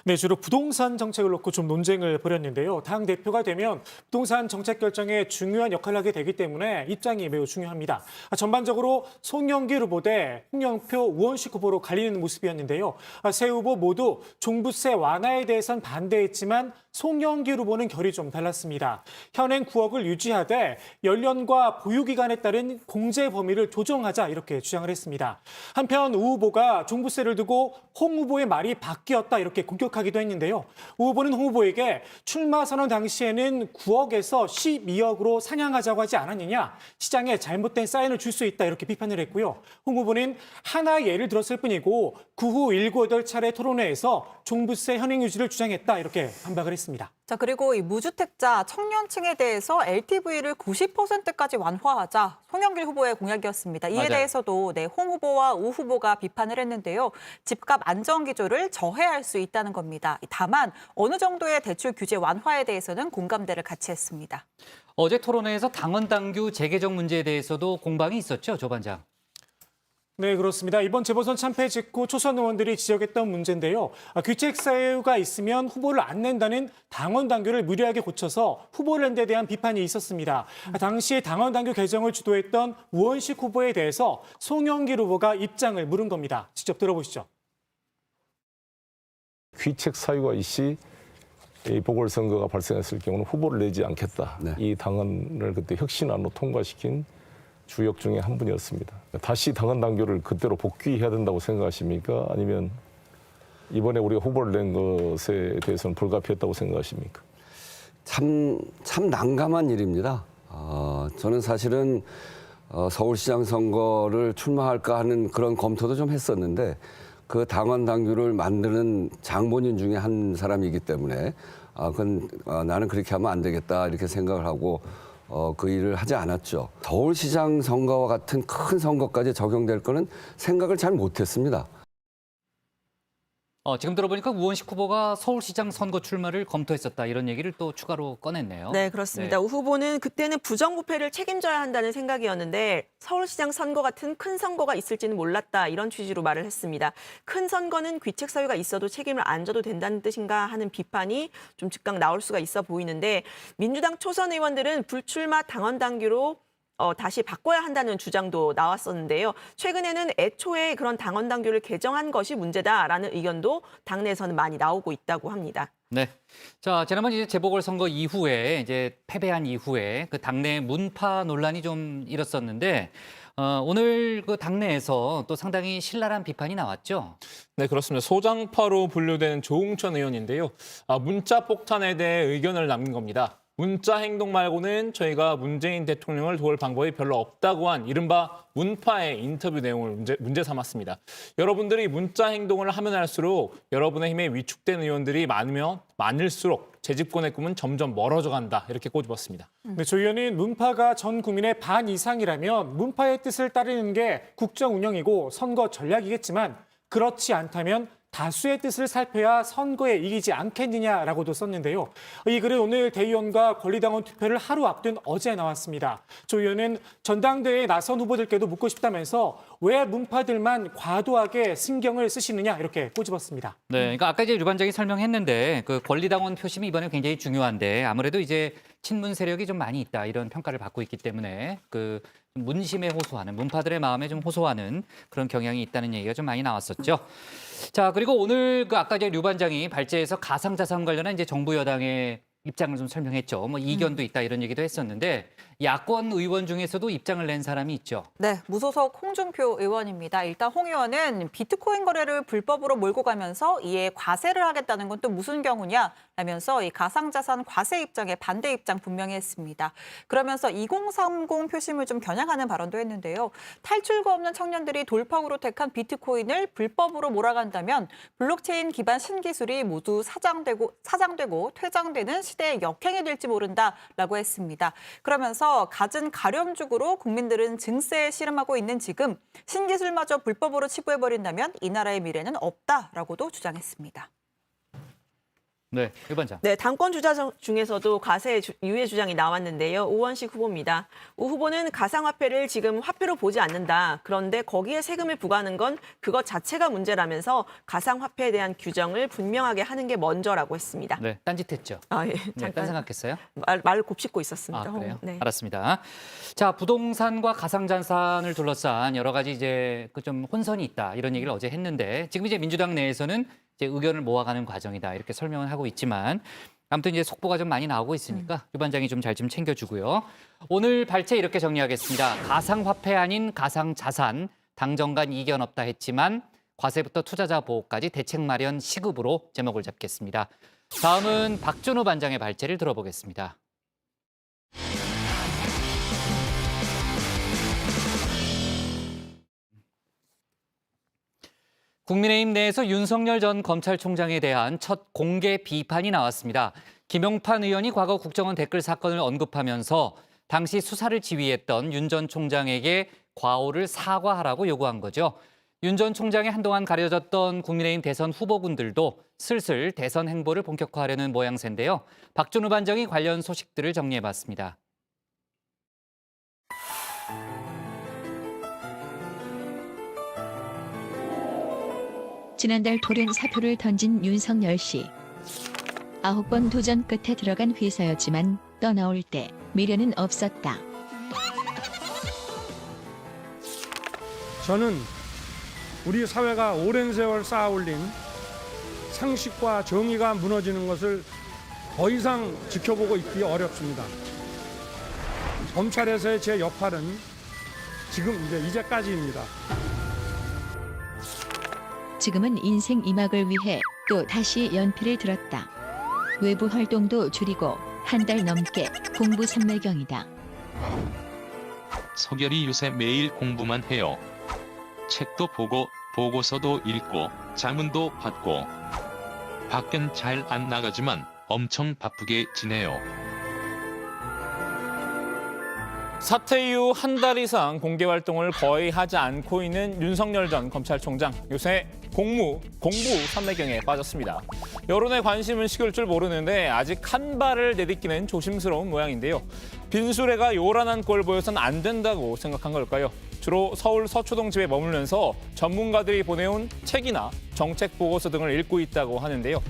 네, 주로 부동산 정책을 놓고 좀 논쟁을 벌였는데요. 당 대표가 되면 부동산 정책 결정에 중요한 역할을 하게 되기 때문에 입장이 매우 중요합니다. 전반적으로 송영길 후보 대 홍영표, 우원식 후보로 갈리는 모습이었는데요. 세 후보 모두 종부세 완화에 대해선 반대했지만 송영길 후보는 결이 좀 달랐습니다. 현행 9억을 유지하되 연령과 보유기간에 따른 공제 범위를 조정하자 이렇게 주장을 했습니다. 한편 우 후보가 종부세를 두고 홍 후보의 말이 바뀌었다 이렇게 공격하기도 했는데요. 우 후보는 홍 후보에게 출마 선언 당시에는 9억에서 12억으로 상향하자고 하지 않았느냐, 시장에 잘못된 사인을 줄 수 있다 이렇게 비판을 했고요. 홍 후보는 하나의 예를 들었을 뿐이고 그 후 7, 8차례 토론회에서 종부세 현행 유지를 주장했다 이렇게 반박을 했습니다. 자, 그리고 이 무주택자 청년층에 대해서 LTV를 90%까지 완화하자 송영길 후보의 공약이었습니다. 이에 맞아요. 대해서도 홍 후보와 우 후보가 비판을 했는데요. 집값 안정 기조를 저해할 수 있다는 겁니다. 다만 어느 정도의 대출 규제 완화에 대해서는 공감대를 같이 했습니다. 어제 토론회에서 당원 당규 재개정 문제에 대해서도 공방이 있었죠, 조 반장. 네, 그렇습니다. 이번 재보선 참패 직후 초선 의원들이 지적했던 문제인데요. 규책 사유가 있으면 후보를 안 낸다는 당원 당규를 무리하게 고쳐서 후보를 낸 데 대한 비판이 있었습니다. 당시 당원 당규 개정을 주도했던 우원식 후보에 대해서 송영길 후보가 입장을 물은 겁니다. 직접 들어보시죠. 귀책 사유가 있이 이 보궐선거가 발생했을 경우는 후보를 내지 않겠다. 네. 이 당헌을 그때 혁신안으로 통과시킨 주역 중에 한 분이었습니다. 다시 당헌 당규를 그대로 복귀해야 된다고 생각하십니까? 아니면 이번에 우리가 후보를 낸 것에 대해서는 불가피했다고 생각하십니까? 참 난감한 일입니다. 저는 사실은 서울시장 선거를 출마할까 하는 그런 검토도 좀 했었는데 그 당원 당규를 만드는 장본인 중에 한 사람이기 때문에 나는 그렇게 하면 안 되겠다 이렇게 생각을 하고 그 일을 하지 않았죠. 서울시장 선거와 같은 큰 선거까지 적용될 거는 생각을 잘 못했습니다. 지금 들어보니까 우원식 후보가 서울시장 선거 출마를 검토했었다 이런 얘기를 또 추가로 꺼냈네요. 네, 그렇습니다. 우 후보는 그때는 부정부패를 책임져야 한다는 생각이었는데 서울시장 선거 같은 큰 선거가 있을지는 몰랐다 이런 취지로 말을 했습니다. 큰 선거는 귀책 사유가 있어도 책임을 안 져도 된다는 뜻인가 하는 비판이 좀 즉각 나올 수가 있어 보이는데 민주당 초선 의원들은 불출마 당원 당규로 다시 바꿔야 한다는 주장도 나왔었는데요. 최근에는 애초에 그런 당원 당규를 개정한 것이 문제다라는 의견도 당내에서는 많이 나오고 있다고 합니다. 네. 자, 지난번 이제 재보궐선거 이후에 이제 패배한 이후에 그 당내 문파 논란이 좀 일었었는데 오늘 그 당내에서 또 상당히 신랄한 비판이 나왔죠. 네, 그렇습니다. 소장파로 분류되는 조응천 의원인데요. 문자 폭탄에 대해 의견을 남긴 겁니다. 문자 행동 말고는 저희가 문재인 대통령을 도울 방법이 별로 없다고 한 이른바 문파의 인터뷰 내용을 문제 삼았습니다. 여러분들이 문자 행동을 하면 할수록 여러분의 힘에 위축된 의원들이 많으면 많을수록 재집권의 꿈은 점점 멀어져 간다. 이렇게 꼬집었습니다. 네, 조 의원은 문파가 전 국민의 반 이상이라면 문파의 뜻을 따르는 게 국정 운영이고 선거 전략이겠지만 그렇지 않다면 다수의 뜻을 살펴야 선거에 이기지 않겠느냐라고도 썼는데요. 이 글은 오늘 대의원과 권리당원 투표를 하루 앞둔 어제 나왔습니다. 조 의원은 전당대회에 나선 후보들께도 묻고 싶다면서 왜 문파들만 과도하게 신경을 쓰시느냐 이렇게 꼬집었습니다. 네, 그러니까 아까 이제 류반장이 설명했는데 그 권리당원 표심이 이번에 굉장히 중요한데 아무래도 이제 친문 세력이 좀 많이 있다 이런 평가를 받고 있기 때문에 그 문심에 호소하는 문파들의 마음에 좀 호소하는 그런 경향이 있다는 얘기가 좀 많이 나왔었죠. 자, 그리고 오늘 그 아까 이제 류반장이 발제에서 가상자산 관련한 이제 정부 여당의 입장을 좀 설명했죠. 뭐 이견도 있다 이런 얘기도 했었는데 야권 의원 중에서도 입장을 낸 사람이 있죠. 네, 무소속 홍준표 의원입니다. 일단 홍 의원은 비트코인 거래를 불법으로 몰고 가면서 이에 과세를 하겠다는 건 또 무슨 경우냐 라면서 이 가상자산 과세 입장에 반대 입장 분명히 했습니다. 그러면서 2030 표심을 좀 겨냥하는 발언도 했는데요. 탈출구 없는 청년들이 돌파구로 택한 비트코인을 불법으로 몰아간다면 블록체인 기반 신기술이 모두 사장되고 퇴장되는 시대의 역행이 될지 모른다라고 했습니다. 그러면서 갖은 가렴죽으로 국민들은 증세에 씨름하고 있는 지금 신기술마저 불법으로 치부해버린다면 이 나라의 미래는 없다라고도 주장했습니다. 네, 류반장. 네, 당권 주자 중에서도 과세 유예 주장이 나왔는데요. 오원식 후보입니다. 오 후보는 가상화폐를 지금 화폐로 보지 않는다. 그런데 거기에 세금을 부과하는 건 그것 자체가 문제라면서 가상화폐에 대한 규정을 분명하게 하는 게 먼저라고 했습니다. 네, 딴짓했죠. 아, 예. 잠깐 생각했어요? 말을 곱씹고 있었습니다. 아, 그래요? 네. 알았습니다. 자, 부동산과 가상자산을 둘러싼 여러 가지 이제 그 좀 혼선이 있다 이런 얘기를 어제 했는데 지금 이제 민주당 내에서는 이제 의견을 모아가는 과정이다 이렇게 설명을 하고 있지만 아무튼 이제 속보가 좀 많이 나오고 있으니까 류반장이 좀 잘 좀 챙겨주고요. 오늘 발제 이렇게 정리하겠습니다. 가상화폐 아닌 가상자산 당정 간 이견 없다 했지만 과세부터 투자자 보호까지 대책 마련 시급으로 제목을 잡겠습니다. 다음은 박준호 반장의 발제를 들어보겠습니다. 국민의힘 내에서 윤석열 전 검찰총장에 대한 첫 공개 비판이 나왔습니다. 김용판 의원이 과거 국정원 댓글 사건을 언급하면서 당시 수사를 지휘했던 윤 전 총장에게 과오를 사과하라고 요구한 거죠. 윤 전 총장이 한동안 가려졌던 국민의힘 대선 후보군들도 슬슬 대선 행보를 본격화하려는 모양새인데요. 박준우 반장이 관련 소식들을 정리해봤습니다. 지난달 토론 사표를 던진 윤석열 씨. 9번 도전 끝에 들어간 회사였지만 떠나올 때 미련은 없었다. 저는 우리 사회가 오랜 세월 쌓아올린 상식과 정의가 무너지는 것을 더 이상 지켜보고 있기 어렵습니다. 검찰에서의 제 역할은 지금 이제까지입니다. 지금은 인생 2막을 위해 또 다시 연필을 들었다. 외부 활동도 줄이고 한 달 넘게 공부 삼매경이다. 석열이 요새 매일 공부만 해요. 책도 보고 보고서도 읽고 자문도 받고 밖은 잘 안 나가지만 엄청 바쁘게 지내요. 사퇴 이후 한 달 이상 공개 활동을 거의 하지 않고 있는 윤석열 전 검찰총장. 요새 공부 삼매경에 빠졌습니다. 여론의 관심은 식을 줄 모르는데 아직 한 발을 내딛기는 조심스러운 모양인데요. 빈수레가 요란한 꼴 보여선 안 된다고 생각한 걸까요? 주로 서울 서초동 집에 머물면서 전문가들이 보내온 책이나 정책 보고서 등을 읽고 있다고 하는데요.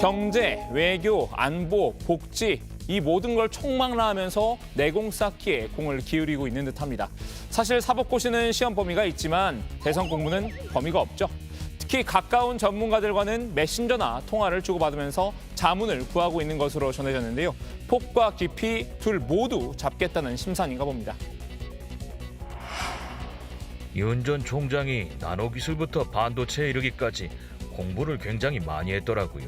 경제, 외교, 안보, 복지 이 모든 걸 총망라하면서 내공 쌓기에 공을 기울이고 있는 듯합니다. 사실 사법고시는 시험 범위가 있지만 대선 공부는 범위가 없죠. 특히 가까운 전문가들과는 메신저나 통화를 주고받으면서 자문을 구하고 있는 것으로 전해졌는데요. 폭과 깊이 둘 모두 잡겠다는 심산인가 봅니다. 윤 전 총장이 나노기술부터 반도체에 이르기까지 공부를 굉장히 많이 했더라고요.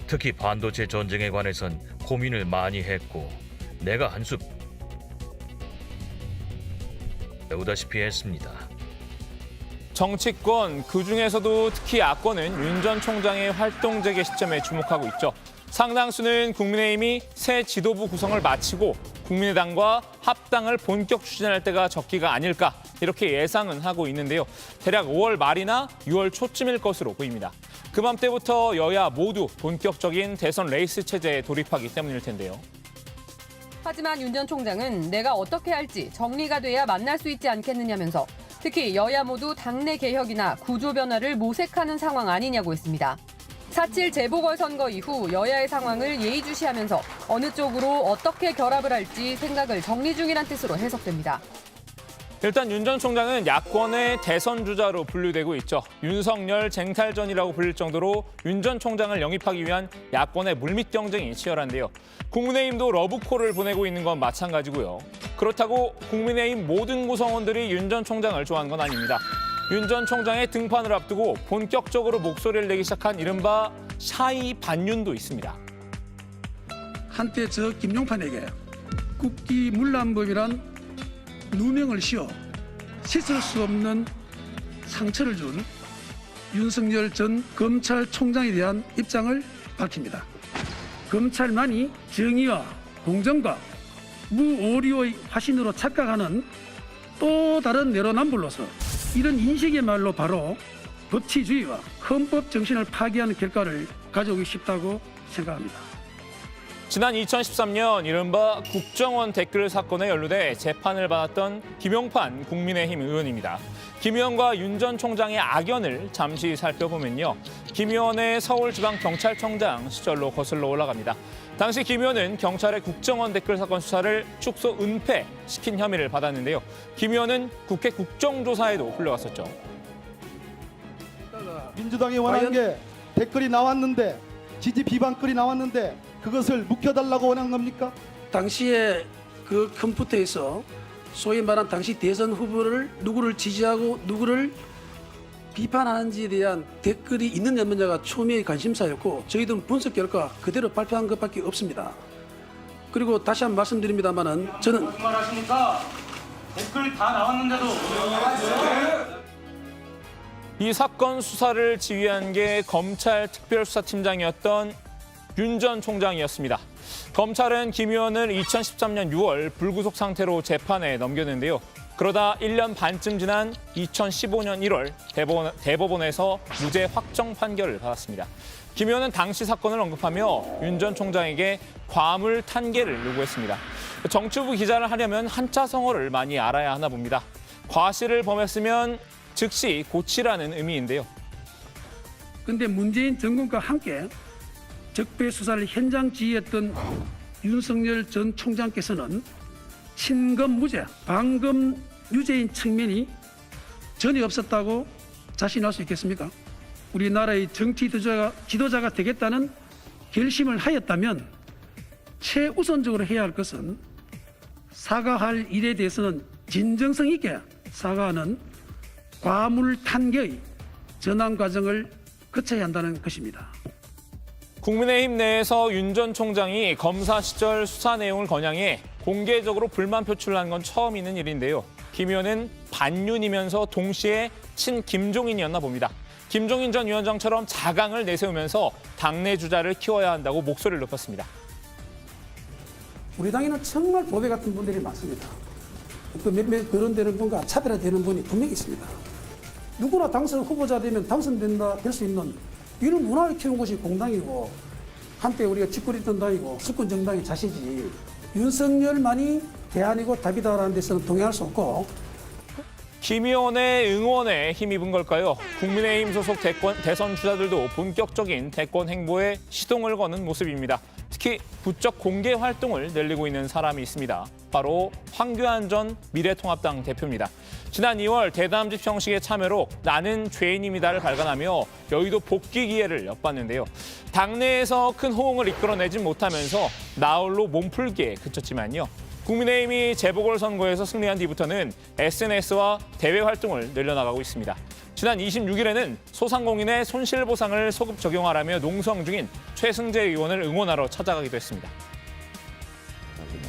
특히 반도체 전쟁에 관해선 고민을 많이 했고 내가 한 수 배우다시피 했습니다. 정치권, 그중에서도 특히 야권은 윤 전 총장의 활동 재개 시점에 주목하고 있죠. 상당수는 국민의힘이 새 지도부 구성을 마치고 국민의당과 합당을 본격 추진할 때가 적기가 아닐까 이렇게 예상은 하고 있는데요. 대략 5월 말이나 6월 초쯤일 것으로 보입니다. 그맘때부터 여야 모두 본격적인 대선 레이스 체제에 돌입하기 때문일 텐데요. 하지만 윤 전 총장은 내가 어떻게 할지 정리가 돼야 만날 수 있지 않겠느냐면서 특히 여야 모두 당내 개혁이나 구조 변화를 모색하는 상황 아니냐고 했습니다. 4.7 재보궐선거 이후 여야의 상황을 예의주시하면서 어느 쪽으로 어떻게 결합을 할지 생각을 정리 중이란 뜻으로 해석됩니다. 일단 윤 전 총장은 야권의 대선 주자로 분류되고 있죠. 윤석열 쟁탈전이라고 불릴 정도로 윤 전 총장을 영입하기 위한 야권의 물밑 경쟁이 치열한데요. 국민의힘도 러브콜을 보내고 있는 건 마찬가지고요. 그렇다고 국민의힘 모든 구성원들이 윤 전 총장을 좋아하는 건 아닙니다. 윤 전 총장의 등판을 앞두고 본격적으로 목소리를 내기 시작한 이른바 샤이 반윤도 있습니다. 한때 저 김용판에게 국기 문란법이란 누명을 씌워 씻을 수 없는 상처를 준 윤석열 전 검찰총장에 대한 입장을 밝힙니다. 검찰만이 정의와 공정과 무오류의 화신으로 착각하는 또 다른 내로남불로서 이런 인식이야말로 바로 법치주의와 헌법 정신을 파괴하는 결과를 가져오기 쉽다고 생각합니다. 지난 2013년 이른바 국정원 댓글 사건에 연루돼 재판을 받았던 김용판 국민의힘 의원입니다. 김 의원과 윤 전 총장의 악연을 잠시 살펴보면요. 김 의원의 서울지방경찰청장 시절로 거슬러 올라갑니다. 당시 김 의원은 경찰의 국정원 댓글 사건 수사를 축소 은폐시킨 혐의를 받았는데요. 김 의원은 국회 국정조사에도 불려갔었죠. 민주당이 원하는 게 댓글이 나왔는데 지지 비판글이 나왔는데 그것을 묵혀달라고 원한 겁니까? 당시에 그 컴퓨터에서 소위 말한 당시 대선 후보를 누구를 지지하고 누구를 비판하는지에 대한 댓글이 있는 연문자가 초미의 관심사였고 저희들은 분석 결과 그대로 발표한 것밖에 없습니다. 그리고 다시 한번 말씀드립니다만은 저는 무슨 말 하십니까? 댓글이 다 나왔는데도 이 사건 수사를 지휘한 게 검찰 특별수사팀장이었던 윤 전 총장이었습니다. 검찰은 김 의원을 2013년 6월 불구속 상태로 재판에 넘겼는데요. 그러다 1년 반쯤 지난 2015년 1월 대법원에서 무죄 확정 판결을 받았습니다. 김 의원은 당시 사건을 언급하며 윤 전 총장에게 과물 탄계를 요구했습니다. 정치부 기자를 하려면 한자성어를 많이 알아야 하나 봅니다. 과실을 범했으면 즉시 고치라는 의미인데요. 그런데 문재인 정권과 함께 적폐 수사를 현장 지휘했던 윤석열 전 총장께서는 친검 무죄, 반검 유죄인 측면이 전혀 없었다고 자신할 수 있겠습니까? 우리나라의 정치 지도자가 되겠다는 결심을 하였다면 최우선적으로 해야 할 것은 사과할 일에 대해서는 진정성 있게 사과하는 과물 탄계의 전환 과정을 거쳐야 한다는 것입니다. 국민의힘 내에서 윤 전 총장이 검사 시절 수사 내용을 거냥해 공개적으로 불만 표출한 건 처음 있는 일인데요. 김 의원은 반윤이면서 동시에 친 김종인이었나 봅니다. 김종인 전 위원장처럼 자강을 내세우면서 당내 주자를 키워야 한다고 목소리를 높였습니다. 우리 당에는 정말 보배 같은 분들이 많습니다. 또 몇몇 거론되는 분과 차별화되는 분이 분명히 있습니다. 누구나 당선 후보자 되면 당선된다 될 수 있는 이런 문화를 키우는 것이 공당이고 한때 우리가 짓거리던 당이고 수권 정당의 자세지 윤석열만이 대안이고 답이다라는 데서는 동의할 수 없고 김 의원의 응원에 힘입은 걸까요? 국민의힘 소속 대선 주자들도 본격적인 대권 행보에 시동을 거는 모습입니다. 특히 부쩍 공개 활동을 늘리고 있는 사람이 있습니다. 바로 황교안 전 미래통합당 대표입니다. 지난 2월 대담집 형식의 참여로 나는 죄인입니다를 발간하며 여의도 복귀 기회를 엿봤는데요. 당내에서 큰 호응을 이끌어내진 못하면서 나홀로 몸풀기에 그쳤지만요. 국민의힘이 재보궐선거에서 승리한 뒤부터는 SNS와 대외 활동을 늘려나가고 있습니다. 지난 26일에는 소상공인의 손실보상을 소급 적용하라며 농성 중인 최승재 의원을 응원하러 찾아가기도 했습니다.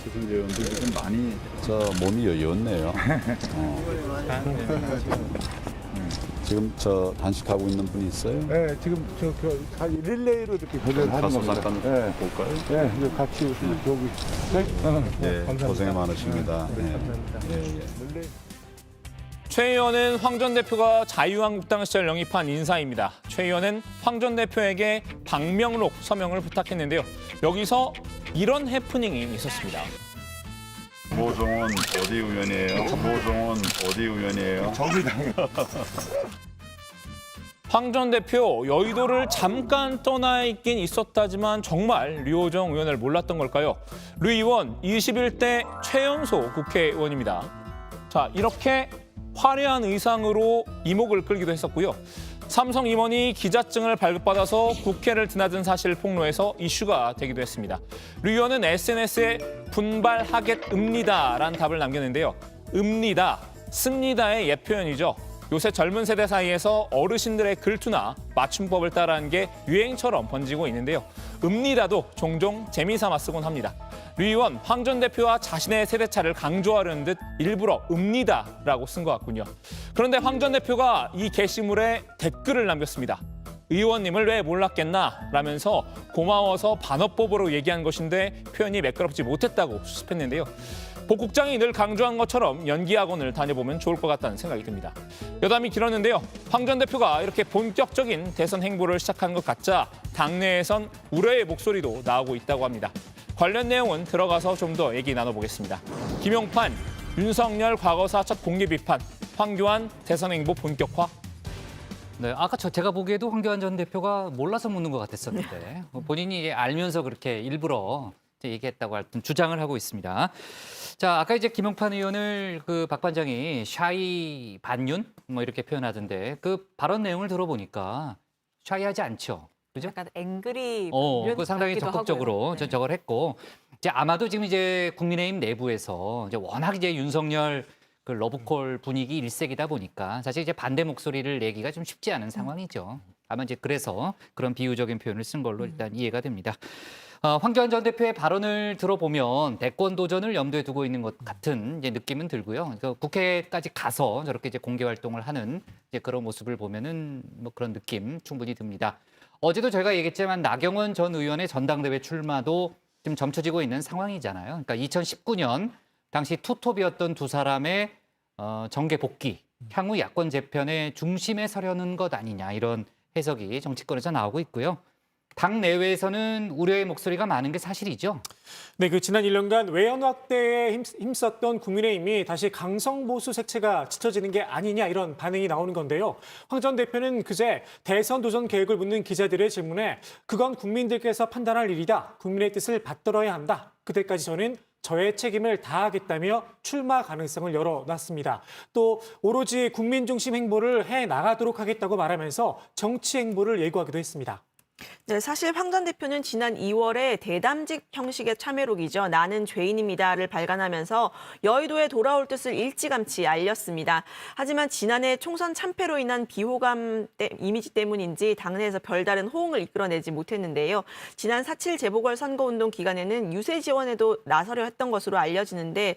최승재 의원도 지금 많이 몸이 여유었네요. 지금 단식하고 있는 분이 있어요? 네, 지금 릴레이로 이렇게 교전하는 겁니다. 잠깐 볼까요? 네, 이제 같이 여기. 네, 예, 감사합니다. 고생 많으십니다. 네, 네. 감사합니다. 예, 예. 최 의원은 황 전 대표가 자유한국당 시절 영입한 인사입니다. 최 의원은 황 전 대표에게 방명록 서명을 부탁했는데요. 여기서 이런 해프닝이 있었습니다. 모종은 어디 의원이에요? 모종은 어디 의원이에요? 정의당. 황 전 대표 여의도를 잠깐 떠나 있긴 있었다지만 정말 류호정 의원을 몰랐던 걸까요? 류 의원 21대 최연소 국회의원입니다. 자, 이렇게 화려한 의상으로 이목을 끌기도 했었고요. 삼성 임원이 기자증을 발급받아서 국회를 드나든 사실을 폭로해서 이슈가 되기도 했습니다. 류 의원은 SNS에 분발하겠읍니다라는 답을 남겼는데요. 읍니다, 씁니다의 옛 표현이죠. 요새 젊은 세대 사이에서 어르신들의 글투나 맞춤법을 따라하는 게 유행처럼 번지고 있는데요. 읍니다도 종종 재미삼아 쓰곤 합니다. 류 의원, 황 전 대표와 자신의 세대차를 강조하려는 듯 일부러 읍니다라고 쓴 것 같군요. 그런데 황 전 대표가 이 게시물에 댓글을 남겼습니다. 의원님을 왜 몰랐겠나 라면서 고마워서 반어법으로 얘기한 것인데 표현이 매끄럽지 못했다고 수습했는데요. 복국장이 늘 강조한 것처럼 연기학원을 다녀보면 좋을 것 같다는 생각이 듭니다. 여담이 길었는데요. 황 전 대표가 이렇게 본격적인 대선 행보를 시작한 것 같자 당내에선 우려의 목소리도 나오고 있다고 합니다. 관련 내용은 들어가서 좀 더 얘기 나눠보겠습니다. 김용판, 윤석열 과거사 첫 공개 비판, 황교안 대선 행보 본격화. 네, 아까 제가 보기에도 황교안 전 대표가 몰라서 묻는 것 같았었는데 본인이 알면서 그렇게 일부러 얘기했다고 하여튼 주장을 하고 있습니다. 자, 아까 이제 김용판 의원을 그 박 반장이 샤이 반윤 뭐 이렇게 표현하던데 그 발언 내용을 들어보니까 샤이하지 않죠. 그죠? 약간 앵그리 그 상당히 적극적으로 네. 저걸 했고 이제 아마도 지금 이제 국민의힘 내부에서 이제 워낙 이제 윤석열 그 러브콜 분위기 일색이다 보니까 사실 이제 반대 목소리를 내기가 좀 쉽지 않은 상황이죠. 아마 이제 그래서 그런 비유적인 표현을 쓴 걸로 일단 이해가 됩니다. 황교안 전 대표의 발언을 들어보면 대권 도전을 염두에 두고 있는 것 같은 이제 느낌은 들고요. 그러니까 국회까지 가서 저렇게 이제 공개 활동을 하는 이제 그런 모습을 보면은 뭐 그런 느낌 충분히 듭니다. 어제도 저희가 얘기했지만 나경원 전 의원의 전당대회 출마도 지금 점쳐지고 있는 상황이잖아요. 그러니까 2019년 당시 투톱이었던 두 사람의 정계 복귀, 향후 야권 재편의 중심에 서려는 것 아니냐 이런 해석이 정치권에서 나오고 있고요. 당 내외에서는 우려의 목소리가 많은 게 사실이죠. 네, 그 지난 1년간 외연 확대에 힘썼던 국민의힘이 다시 강성보수 색채가 짙어지는 게 아니냐 이런 반응이 나오는 건데요. 황 전 대표는 그제 대선 도전 계획을 묻는 기자들의 질문에 그건 국민들께서 판단할 일이다. 국민의 뜻을 받들어야 한다. 그때까지 저는 저의 책임을 다하겠다며 출마 가능성을 열어놨습니다. 또 오로지 국민 중심 행보를 해나가도록 하겠다고 말하면서 정치 행보를 예고하기도 했습니다. 네, 사실 황 전 대표는 지난 2월에 대담직 형식의 참여록이죠. 나는 죄인입니다를 발간하면서 여의도에 돌아올 뜻을 일찌감치 알렸습니다. 하지만 지난해 총선 참패로 인한 비호감 이미지 때문인지 당내에서 별다른 호응을 이끌어내지 못했는데요. 지난 4.7 재보궐선거운동 기간에는 유세 지원에도 나서려 했던 것으로 알려지는데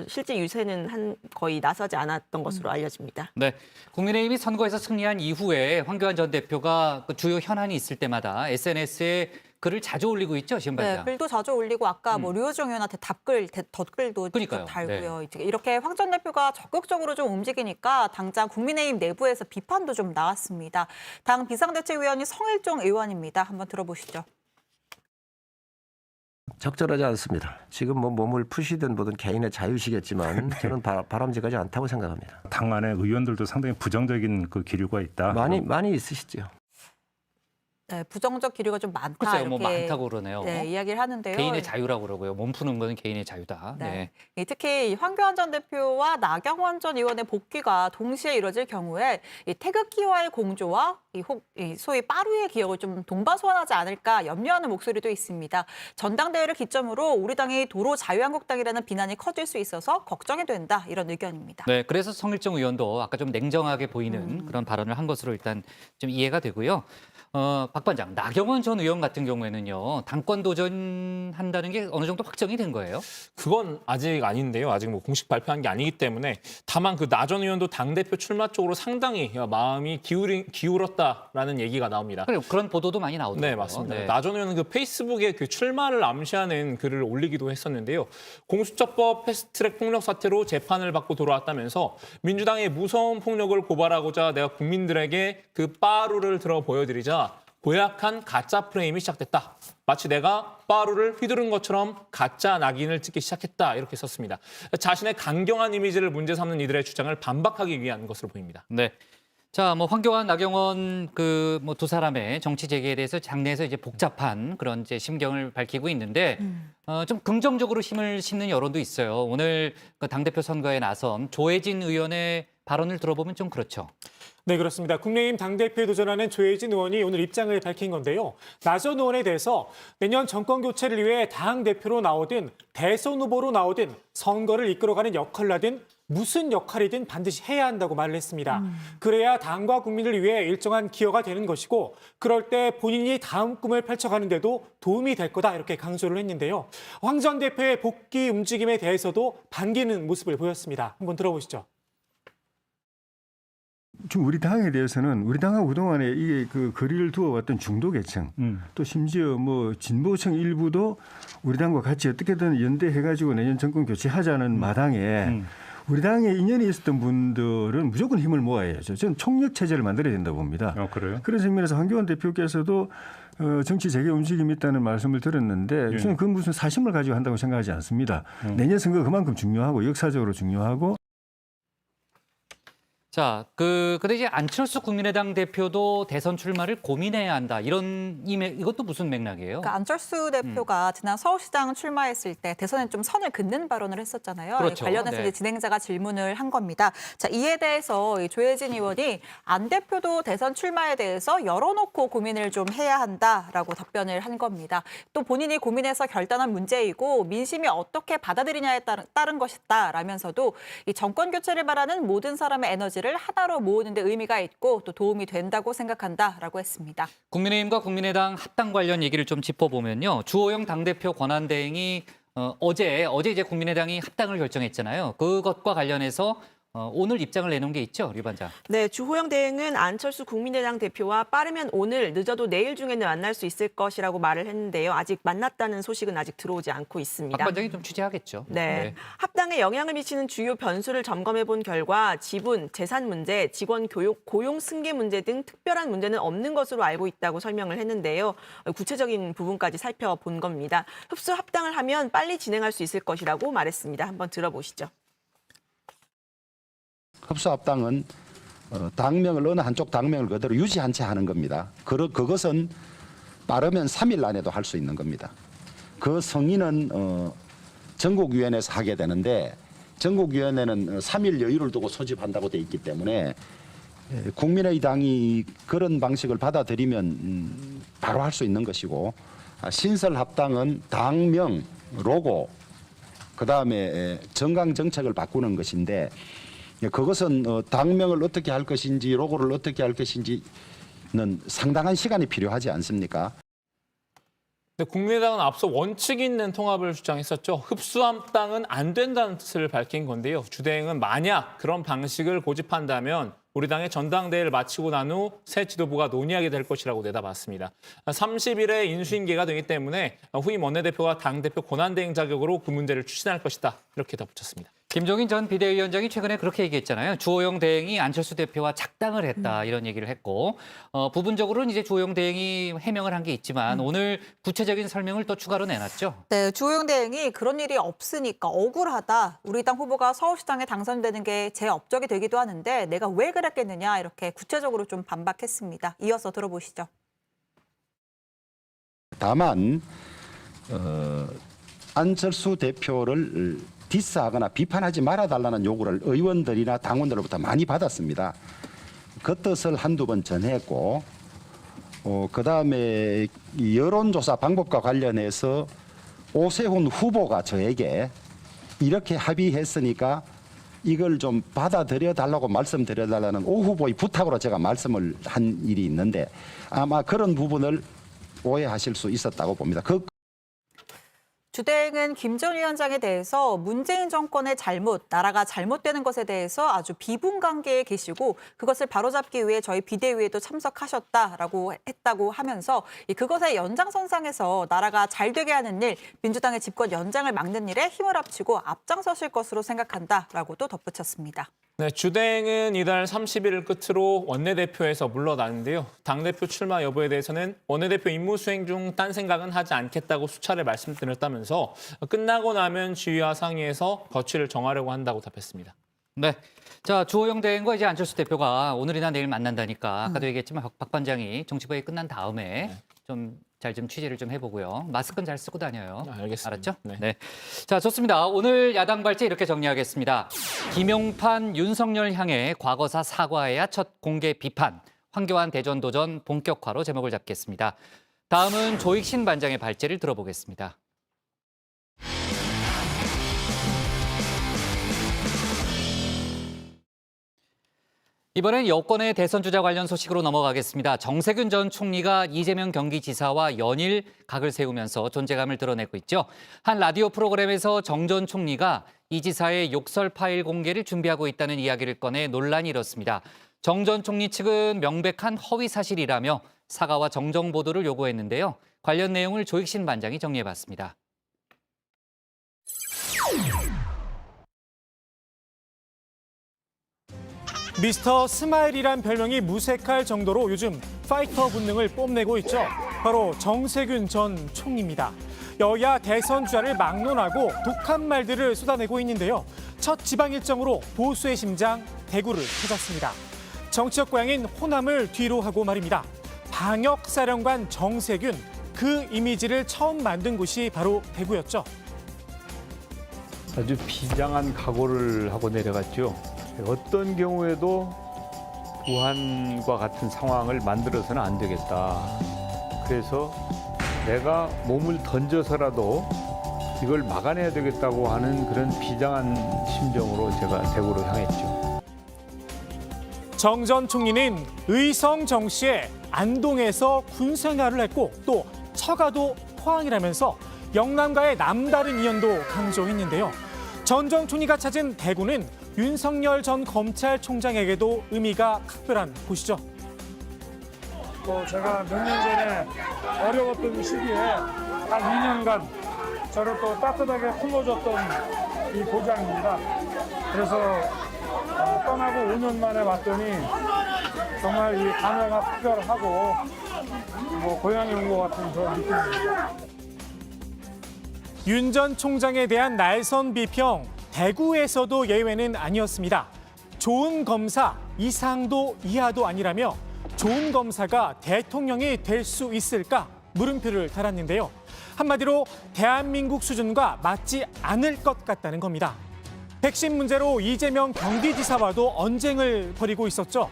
실제 유세는 거의 나서지 않았던 것으로 알려집니다. 네, 국민의힘이 선거에서 승리한 이후에 황교안 전 대표가 그 주요 현안이 있을 때마다 SNS에 글을 자주 올리고 있죠, 지금 반장. 네, 글도 자주 올리고 아까 뭐 류호정 의원한테 덧글도 그러니까요. 달고요. 이렇게 황 전 대표가 적극적으로 좀 움직이니까 당장 국민의힘 내부에서 비판도 좀 나왔습니다. 당 비상대책위원이 성일종 의원입니다. 한번 들어보시죠. 적절하지 않습니다. 지금 뭐 몸을 푸시든 뭐든 개인의 자유시겠지만 저는 바람직하지 않다고 생각합니다. 당 안에 의원들도 상당히 부정적인 그 기류가 있다. 많이 있으시죠. 네, 부정적 기류가 좀 많다. 글쎄요, 이렇게 뭐 많다고 그러네요. 네, 이야기를 하는데요. 개인의 자유라고 그러고요. 몸 푸는 건 개인의 자유다. 네. 특히 황교안 전 대표와 나경원 전 의원의 복귀가 동시에 이뤄질 경우에 이 태극기와의 공조와 이 소위 빠루의 기억을 좀 동반소환하지 않을까 염려하는 목소리도 있습니다. 전당대회를 기점으로 우리 당이 도로 자유한국당이라는 비난이 커질 수 있어서 걱정이 된다. 이런 의견입니다. 네, 그래서 성일종 의원도 아까 좀 냉정하게 보이는 그런 발언을 한 것으로 일단 좀 이해가 되고요. 박 반장, 나경원 전 의원 같은 경우에는요, 당권 도전한다는 게 어느 정도 확정이 된 거예요? 그건 아직 아닌데요. 아직 뭐 공식 발표한 게 아니기 때문에 다만 그 나 전 의원도 당대표 출마 쪽으로 상당히 마음이 기울었다라는 얘기가 나옵니다. 그런 보도도 많이 나오더라고요. 네, 맞습니다. 네. 나 전 의원은 그 페이스북에 그 출마를 암시하는 글을 올리기도 했었는데요. 공수처법 패스트트랙 폭력 사태로 재판을 받고 돌아왔다면서 민주당의 무서운 폭력을 고발하고자 내가 국민들에게 그 빠루를 들어 보여드리자 고약한 가짜 프레임이 시작됐다. 마치 내가 빠루를 휘두른 것처럼 가짜 낙인을 찍기 시작했다. 이렇게 썼습니다. 자신의 강경한 이미지를 문제 삼는 이들의 주장을 반박하기 위한 것으로 보입니다. 네. 자, 뭐 황교안, 나경원 그 뭐 두 사람의 정치 재개에 대해서 장내에서 이제 복잡한 그런 이제 심경을 밝히고 있는데 좀 긍정적으로 힘을 싣는 여론도 있어요. 오늘 그 당대표 선거에 나선 조혜진 의원의 발언을 들어보면 좀 그렇죠. 네, 그렇습니다. 국민의힘 당대표에 도전하는 조혜진 의원이 오늘 입장을 밝힌 건데요. 나 전 의원에 대해서 내년 정권 교체를 위해 당대표로 나오든 대선 후보로 나오든 선거를 이끌어가는 역할을 하든 무슨 역할이든 반드시 해야 한다고 말을 했습니다. 그래야 당과 국민을 위해 일정한 기여가 되는 것이고 그럴 때 본인이 다음 꿈을 펼쳐가는 데도 도움이 될 거다 이렇게 강조를 했는데요. 황 전 대표의 복귀 움직임에 대해서도 반기는 모습을 보였습니다. 한번 들어보시죠. 지금 우리 당에 대해서는 우리 당하고 그동안에 이게 그 거리를 두어왔던 중도 계층 또 심지어 뭐 진보층 일부도 우리 당과 같이 어떻게든 연대해가지고 내년 정권 교체하자는 마당에 우리 당에 인연이 있었던 분들은 무조건 힘을 모아야죠. 저는 총력 체제를 만들어야 된다고 봅니다. 그래요? 그런 측면에서 황교안 대표께서도 정치 재개 움직임이 있다는 말씀을 들었는데 저는 그건 무슨 사심을 가지고 한다고 생각하지 않습니다. 내년 선거가 그만큼 중요하고 역사적으로 중요하고 자, 근데 이제 안철수 국민의당 대표도 대선 출마를 고민해야 한다. 이것도 무슨 맥락이에요? 그러니까 안철수 대표가 지난 서울시장 출마했을 때 대선에 좀 선을 긋는 발언을 했었잖아요. 그렇죠. 관련해서 네. 이제 진행자가 질문을 한 겁니다. 자, 이에 대해서 조혜진 의원이 안 대표도 대선 출마에 대해서 열어놓고 고민을 좀 해야 한다라고 답변을 한 겁니다. 또 본인이 고민해서 결단한 문제이고 민심이 어떻게 받아들이냐에 따른 것이다라면서도 이 정권 교체를 바라는 모든 사람의 에너지를 하나로 모으는 데 의미가 있고 또 도움이 된다고 생각한다라고 했습니다. 국민의힘과 국민의당 합당 관련 얘기를 좀 짚어보면요. 주호영 당대표 권한대행이 어제 이제 국민의당이 합당을 결정했잖아요. 그것과 관련해서 오늘 입장을 내놓은 게 있죠, 류 반장. 네, 주호영 대행은 안철수 국민의당 대표와 빠르면 오늘, 늦어도 내일 중에는 만날 수 있을 것이라고 말을 했는데요. 아직 만났다는 소식은 아직 들어오지 않고 있습니다. 박 반장이 좀 취재하겠죠. 네. 합당에 영향을 미치는 주요 변수를 점검해 본 결과 지분, 재산 문제, 직원 교육, 고용 승계 문제 등 특별한 문제는 없는 것으로 알고 있다고 설명을 했는데요. 구체적인 부분까지 살펴본 겁니다. 흡수 합당을 하면 빨리 진행할 수 있을 것이라고 말했습니다. 한번 들어보시죠. 흡수합당은 당명을 어느 한쪽 당명을 그대로 유지한 채 하는 겁니다. 그것은 빠르면 3일 안에도 할 수 있는 겁니다. 그 승인은 전국위원회에서 하게 되는데 전국위원회는 3일 여유를 두고 소집한다고 돼 있기 때문에 국민의당이 그런 방식을 받아들이면 바로 할 수 있는 것이고 신설합당은 당명, 로고, 그다음에 정강정책을 바꾸는 것인데 그것은 당명을 어떻게 할 것인지 로고를 어떻게 할 것인지는 상당한 시간이 필요하지 않습니까? 네, 국민의당은 앞서 원칙 있는 통합을 주장했었죠. 흡수합당은 안 된다는 뜻을 밝힌 건데요. 주대행은 만약 그런 방식을 고집한다면 우리 당의 전당대회를 마치고 난 후 새 지도부가 논의하게 될 것이라고 내다봤습니다. 30일에 인수인계가 되기 때문에 후임 원내대표가 당대표 권한대행 자격으로 그 문제를 추진할 것이다. 이렇게 덧붙였습니다. 김종인 전 비대위원장이 최근에 그렇게 얘기했잖아요. 주호영 대행이 안철수 대표와 작당을 했다 이런 얘기를 했고 부분적으로는 이제 주호영 대행이 해명을 한 게 있지만 오늘 구체적인 설명을 또 추가로 내놨죠. 네, 주호영 대행이 그런 일이 없으니까 억울하다. 우리 당 후보가 서울시장에 당선되는 게 제 업적이 되기도 하는데 내가 왜 그랬겠느냐 이렇게 구체적으로 좀 반박했습니다. 이어서 들어보시죠. 다만 안철수 대표를 디스하거나 비판하지 말아달라는 요구를 의원들이나 당원들로부터 많이 받았습니다. 그 뜻을 한두 번 전했고 그다음에 여론조사 방법과 관련해서 오세훈 후보가 저에게 이렇게 합의했으니까 이걸 좀 받아들여 달라고 말씀드려 달라는 오 후보의 부탁으로 제가 말씀을 한 일이 있는데 아마 그런 부분을 오해하실 수 있었다고 봅니다. 주대행은 김 전 위원장에 대해서 문재인 정권의 잘못, 나라가 잘못되는 것에 대해서 아주 비분관계에 계시고 그것을 바로잡기 위해 저희 비대위에도 참석하셨다라고 했다고 하면서 그것의 연장선상에서 나라가 잘 되게 하는 일, 민주당의 집권 연장을 막는 일에 힘을 합치고 앞장서실 것으로 생각한다라고도 덧붙였습니다. 네, 주대행은 이달 30일을 끝으로 원내대표에서 물러나는데요. 당대표 출마 여부에 대해서는 원내대표 임무 수행 중 딴 생각은 하지 않겠다고 수차례 말씀드렸다면서 끝나고 나면 지휘와 상의해서 거취를 정하려고 한다고 답했습니다. 네. 자, 주호영 대행과 이제 안철수 대표가 오늘이나 내일 만난다니까 아까도 얘기했지만 박 반장이 정치부회 끝난 다음에 좀 잘 좀 취재를 좀 해보고요. 마스크는 잘 쓰고 다녀요. 알겠습니다. 알았죠? 네. 자, 좋습니다. 오늘 야당 발제 이렇게 정리하겠습니다. 김용판, 윤석열 향해 과거사 사과해야 첫 공개 비판. 황교안 대전도전 본격화로 제목을 잡겠습니다. 다음은 조익신 반장의 발제를 들어보겠습니다. 이번엔 여권의 대선 주자 관련 소식으로 넘어가겠습니다. 정세균 전 총리가 이재명 경기지사와 연일 각을 세우면서 존재감을 드러내고 있죠. 한 라디오 프로그램에서 정 전 총리가 이 지사의 욕설 파일 공개를 준비하고 있다는 이야기를 꺼내 논란이 일었습니다. 정 전 총리 측은 명백한 허위 사실이라며 사과와 정정 보도를 요구했는데요. 관련 내용을 조익신 반장이 정리해봤습니다. 미스터 스마일이란 별명이 무색할 정도로 요즘 파이터 본능을 뽐내고 있죠. 바로 정세균 전 총리입니다. 여야 대선 주자를 막론하고 독한 말들을 쏟아내고 있는데요. 첫 지방 일정으로 보수의 심장 대구를 찾았습니다. 정치적 고향인 호남을 뒤로 하고 말입니다. 방역사령관 정세균, 그 이미지를 처음 만든 곳이 바로 대구였죠. 아주 비장한 각오를 하고 내려갔죠. 어떤 경우에도 부한과 같은 상황을 만들어서는 안 되겠다. 그래서 내가 몸을 던져서라도 이걸 막아내야 되겠다고 하는 그런 비장한 심정으로 제가 대구로 향했죠. 정 전 총리는 의성 정시에 안동에서 군생활을 했고 또 처가도 포항이라면서 영남과의 남다른 인연도 강조했는데요. 전 전 총리가 찾은 대구는 윤석열 전 검찰총장에게도 의미가 각별한 곳이죠. 제가 몇 년 전에 어려웠던 시기에 한 2년간 저를 또 따뜻하게 품어줬던 이 고장입니다. 그래서 떠나고 5년 만에 왔더니 정말 이 감회가 특별하고 고향에 온 것 같은 그런 느낌입니다. 윤 전 총장에 대한 날선 비평, 대구에서도 예외는 아니었습니다. 좋은 검사, 이상도 이하도 아니라며 좋은 검사가 대통령이 될 수 있을까? 물음표를 달았는데요. 한마디로 대한민국 수준과 맞지 않을 것 같다는 겁니다. 백신 문제로 이재명 경기지사와도 언쟁을 벌이고 있었죠.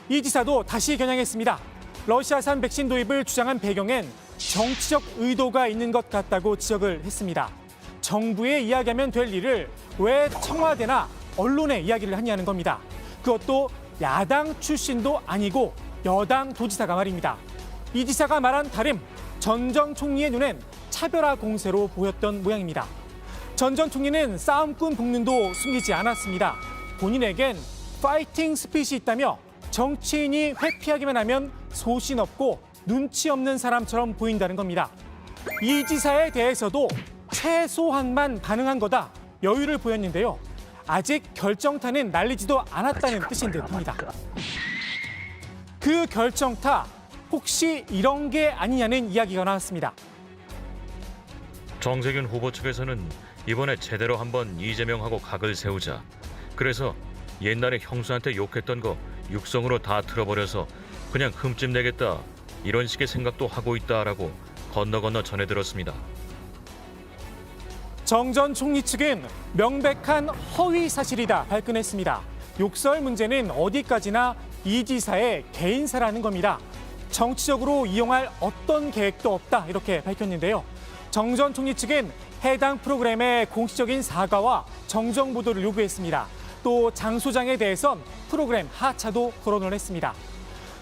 이 지사도 다시 겨냥했습니다. 러시아산 백신 도입을 주장한 배경엔 정치적 의도가 있는 것 같다고 지적을 했습니다. 정부에 이야기하면 될 일을 왜 청와대나 언론에 이야기를 하냐는 겁니다. 그것도 야당 출신도 아니고 여당 도지사가 말입니다. 이 지사가 말한 다름, 전 전 총리의 눈엔 차별화 공세로 보였던 모양입니다. 전 전 총리는 싸움꾼 복면도 숨기지 않았습니다. 본인에겐 파이팅 스핏이 있다며 정치인이 회피하기만 하면 소신 없고 눈치 없는 사람처럼 보인다는 겁니다. 이 지사에 대해서도 최소한만 가능한 거다 여유를 보였는데요. 아직 결정타는 날리지도 않았다는 뜻인 듯합니다. 그 결정타 혹시 이런 게 아니냐는 이야기가 나왔습니다. 정세균 후보 측에서는 이번에 제대로 한번 이재명하고 각을 세우자. 그래서 옛날에 형수한테 욕했던 거 육성으로 다 틀어버려서 그냥 흠집 내겠다. 이런 식의 생각도 하고 있다라고 건너 전해들었습니다. 정 전 총리 측은 명백한 허위 사실이다 발끈했습니다. 욕설 문제는 어디까지나 이 지사의 개인사라는 겁니다. 정치적으로 이용할 어떤 계획도 없다 이렇게 밝혔는데요. 정 전 총리 측은 해당 프로그램의 공식적인 사과와 정정 보도를 요구했습니다. 또 장 소장에 대해선 프로그램 하차도 거론을 했습니다.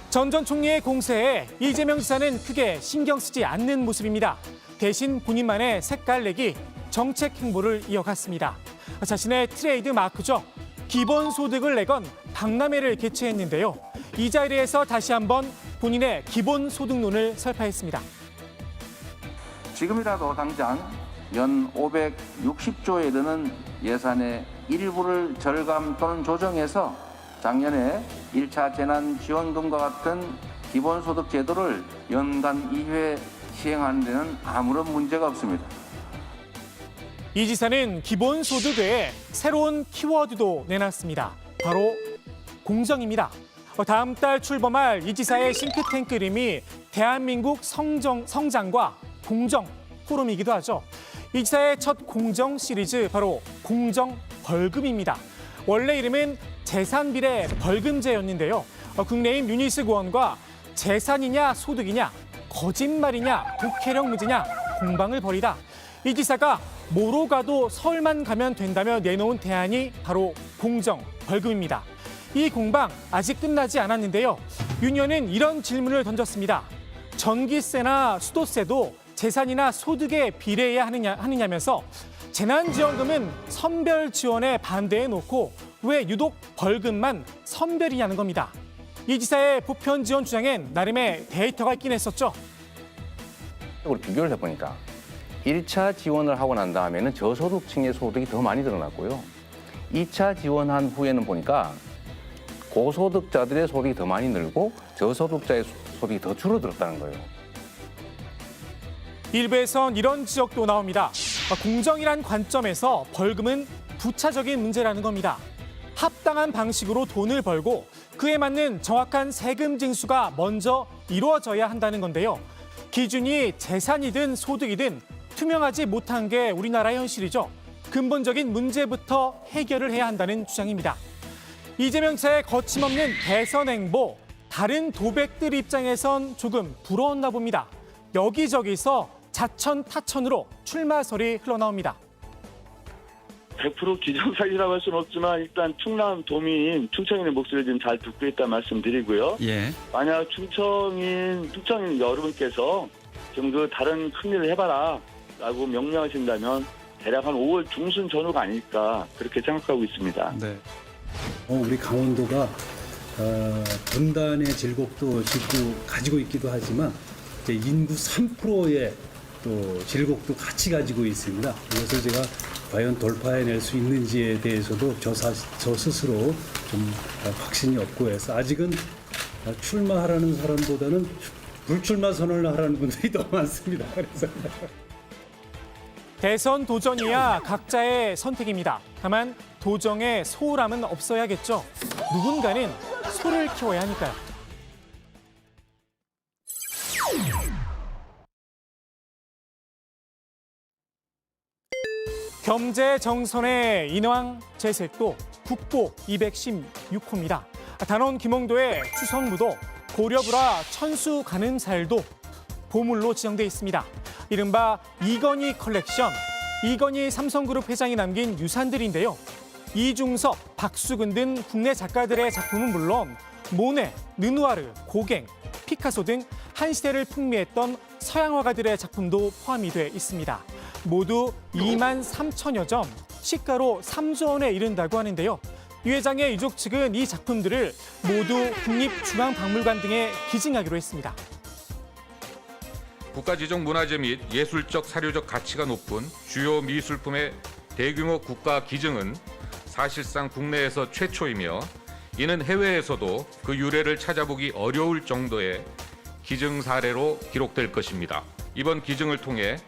전 총리의 공세에 이재명 지사는 크게 신경 쓰지 않는 모습입니다. 대신 본인만의 색깔 내기 정책 행보를 이어갔습니다. 자신의 트레이드 마크죠. 기본소득을 내건 박람회를 개최했는데요. 이 자리에서 다시 한번 본인의 기본소득론을 설파했습니다. 지금이라도 당장 연 560조에 이르는 예산의 일부를 절감 또는 조정해서 작년에 1차 재난지원금과 같은 기본소득 제도를 연간 2회 시행하는 데는 아무런 문제가 없습니다. 이 지사는 기본소득 외에 새로운 키워드도 내놨습니다. 바로 공정입니다. 다음 달 출범할 이 지사의 싱크탱크 이름이 대한민국 성장과 공정 포럼이기도 하죠. 이 지사의 첫 공정 시리즈 바로 공정 벌금입니다. 원래 이름은 재산비례 벌금제였는데요. 국내인 유니스 의원과 재산이냐 소득이냐 거짓말이냐 독해력 문제냐 공방을 벌이다. 이 지사가 뭐로 가도 서울만 가면 된다며 내놓은 대안이 바로 공정 벌금입니다. 이 공방 아직 끝나지 않았는데요. 윤 의원은 이런 질문을 던졌습니다. 전기세나 수도세도 재산이나 소득에 비례해야 하느냐면서 재난지원금은 선별 지원에 반대해 놓고 왜 유독 벌금만 선별이냐는 겁니다. 이 지사의 보편 지원 주장엔 나름의 데이터가 있긴 했었죠. 비교를 해보니까 1차 지원을 하고 난 다음에는 저소득층의 소득이 더 많이 늘어났고요. 2차 지원한 후에는 보니까 고소득자들의 소득이 더 많이 늘고 저소득자의 소득이 더 줄어들었다는 거예요. 일부에선 이런 지적도 나옵니다. 공정이란 관점에서 벌금은 부차적인 문제라는 겁니다. 합당한 방식으로 돈을 벌고 그에 맞는 정확한 세금 징수가 먼저 이루어져야 한다는 건데요. 기준이 재산이든 소득이든 투명하지 못한 게 우리나라의 현실이죠. 근본적인 문제부터 해결을 해야 한다는 주장입니다. 이재명 지사의 거침없는 대선 행보, 다른 도백들 입장에선 조금 부러웠나 봅니다. 여기저기서 자천타천으로 출마설이 흘러나옵니다. 100% 기정사실이라고 할 수는 없지만 일단 충남 도민, 충청인의 목소리를 좀 잘 듣고 있다 말씀드리고요. 만약 충청인 여러분께서 좀 그 다른 큰 일을 해봐라 라고 명령하신다면 대략 한 5월 중순 전후가 아닐까 그렇게 생각하고 있습니다. 우리 강원도가 분단의 질곡도 가지고 있기도 하지만 인구 3%의 또 질곡도 같이 가지고 있습니다. 이것을 제가 과연 돌파해낼 수 있는지에 대해서도 저 스스로 좀 확신이 없고 해서 아직은 출마하라는 사람보다는 불출마 선언을 하라는 분들이 더 많습니다. 그래서 대선 도전이야 각자의 선택입니다. 다만 도정의 소홀함은 없어야겠죠. 누군가는 소를 키워야 하니까요. 경제 정선의 인왕 재색도 국보 216호입니다. 단원 김홍도의 추성무도 고려불화 천수 가늠살도 보물로 지정돼 있습니다. 이른바 이건희 컬렉션, 이건희 삼성그룹 회장이 남긴 유산들인데요. 이중섭, 박수근 등 국내 작가들의 작품은 물론 모네, 르누아르, 고갱, 피카소 등 한 시대를 풍미했던 서양 화가들의 작품도 포함이 돼 있습니다. 모두 2만 3천여 점, 시가로 3조 원에 이른다고 하는데요. 유 회장의 유족 측은 이 작품들을 모두 국립중앙박물관 등에 기증하기로 했습니다. 국가지정 문화재 및 예술적 사료적 가치가 높은 주요 미술품의 대규모 국가 기증은 사실상 국내에서 최초이며 이는 해외에서도 그 유래를 찾아보기 어려울 정도의 기증 사례로 기록될 것입니다. 이번 기증을 통해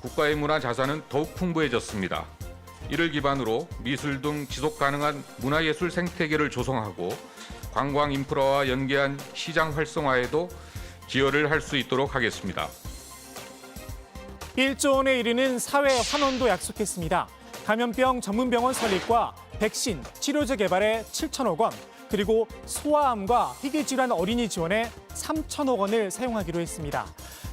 국가의 문화 자산은 더욱 풍부해졌습니다. 이를 기반으로 미술 등 지속 가능한 문화예술 생태계를 조성하고 관광 인프라와 연계한 시장 활성화에도 기여를 할 수 있도록 하겠습니다. 1조 원에 이르는 사회 환원도 약속했습니다. 감염병 전문병원 설립과 백신, 치료제 개발에 7천억 원, 그리고 소아암과 희귀질환 어린이 지원에 3천억 원을 사용하기로 했습니다.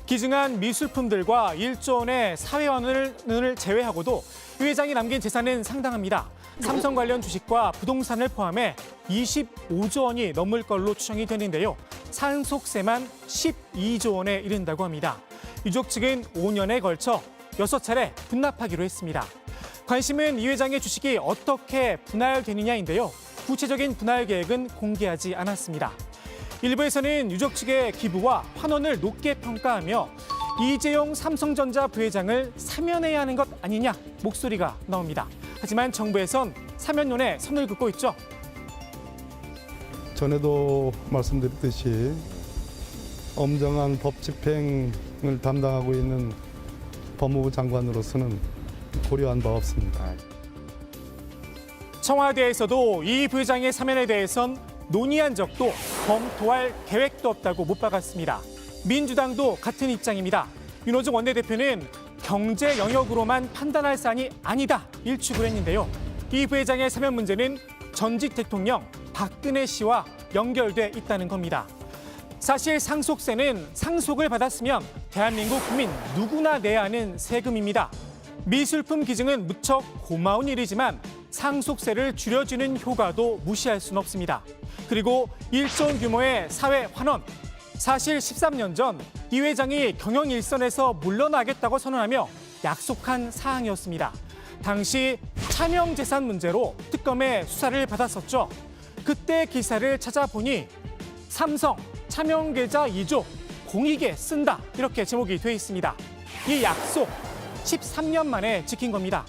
기증한 미술품들과 1조 원의 사회환원을 제외하고도 유 회장이 남긴 재산은 상당합니다. 삼성 관련 주식과 부동산을 포함해 25조 원이 넘을 걸로 추정이 되는데요. 상속세만 12조 원에 이른다고 합니다. 유족 측은 5년에 걸쳐 6차례 분납하기로 했습니다. 관심은 이 회장의 주식이 어떻게 분할되느냐인데요. 구체적인 분할 계획은 공개하지 않았습니다. 일부에서는 유족 측의 기부와 환원을 높게 평가하며 이재용 삼성전자 부회장을 사면해야 하는 것 아니냐 목소리가 나옵니다. 하지만 정부에선 사면론에 선을 긋고 있죠. 전에도 말씀드렸듯이 엄정한 법 집행을 담당하고 있는 법무부 장관으로서는 고려한 바 없습니다. 청와대에서도 이 부회장의 사면에 대해선 논의한 적도 검토할 계획도 없다고 못 박았습니다. 민주당도 같은 입장입니다. 윤호중 원내대표는 경제 영역으로만 판단할 사안이 아니다 일축을 했는데요. 이 부회장의 사면 문제는 전직 대통령 박근혜 씨와 연결돼 있다는 겁니다. 사실 상속세는 상속을 받았으면 대한민국 국민 누구나 내야 하는 세금입니다. 미술품 기증은 무척 고마운 일이지만 상속세를 줄여주는 효과도 무시할 수는 없습니다. 그리고 1조 원 규모의 사회 환원. 사실 13년 전 이 회장이 경영 일선에서 물러나겠다고 선언하며 약속한 사항이었습니다. 당시 차명재산 문제로 특검의 수사를 받았었죠. 그때 기사를 찾아보니 삼성 차명계좌 2조 공익에 쓴다 이렇게 제목이 돼 있습니다. 이 약속 13년 만에 지킨 겁니다.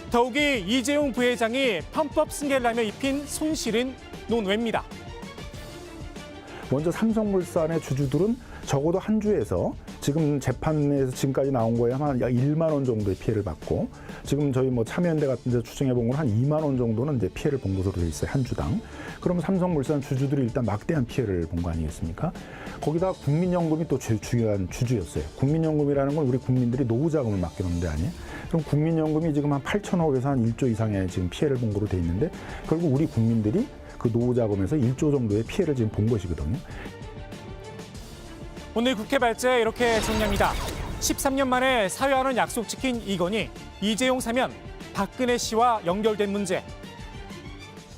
더욱이 이재용 부회장이 편법 승계를 하며 입힌 손실은 논외입니다. 먼저 삼성물산의 주주들은 적어도 한 주에서 지금 재판에서 지금까지 나온 거에 한 1만 원 정도의 피해를 받고 지금 저희 뭐 참여연대 같은 데 추정해 본 건 한 2만 원 정도는 이제 피해를 본 것으로 돼 있어요. 한 주당. 그러면 삼성물산 주주들이 일단 막대한 피해를 본 거 아니겠습니까? 거기다 국민연금이 또 제일 중요한 주주였어요. 국민연금이라는 건 우리 국민들이 노후 자금을 맡겨놓는 데 아니에요. 그럼 국민연금이 지금 한 8천억에서 한 1조 이상의 지금 피해를 본 거로 돼 있는데 결국 우리 국민들이 그 노후 자금에서 1조 정도의 피해를 지금 본 것이거든요. 오늘 국회 발제 이렇게 정리합니다. 13년 만에 사회환원 약속 지킨 이건희, 이재용 사면, 박근혜 씨와 연결된 문제.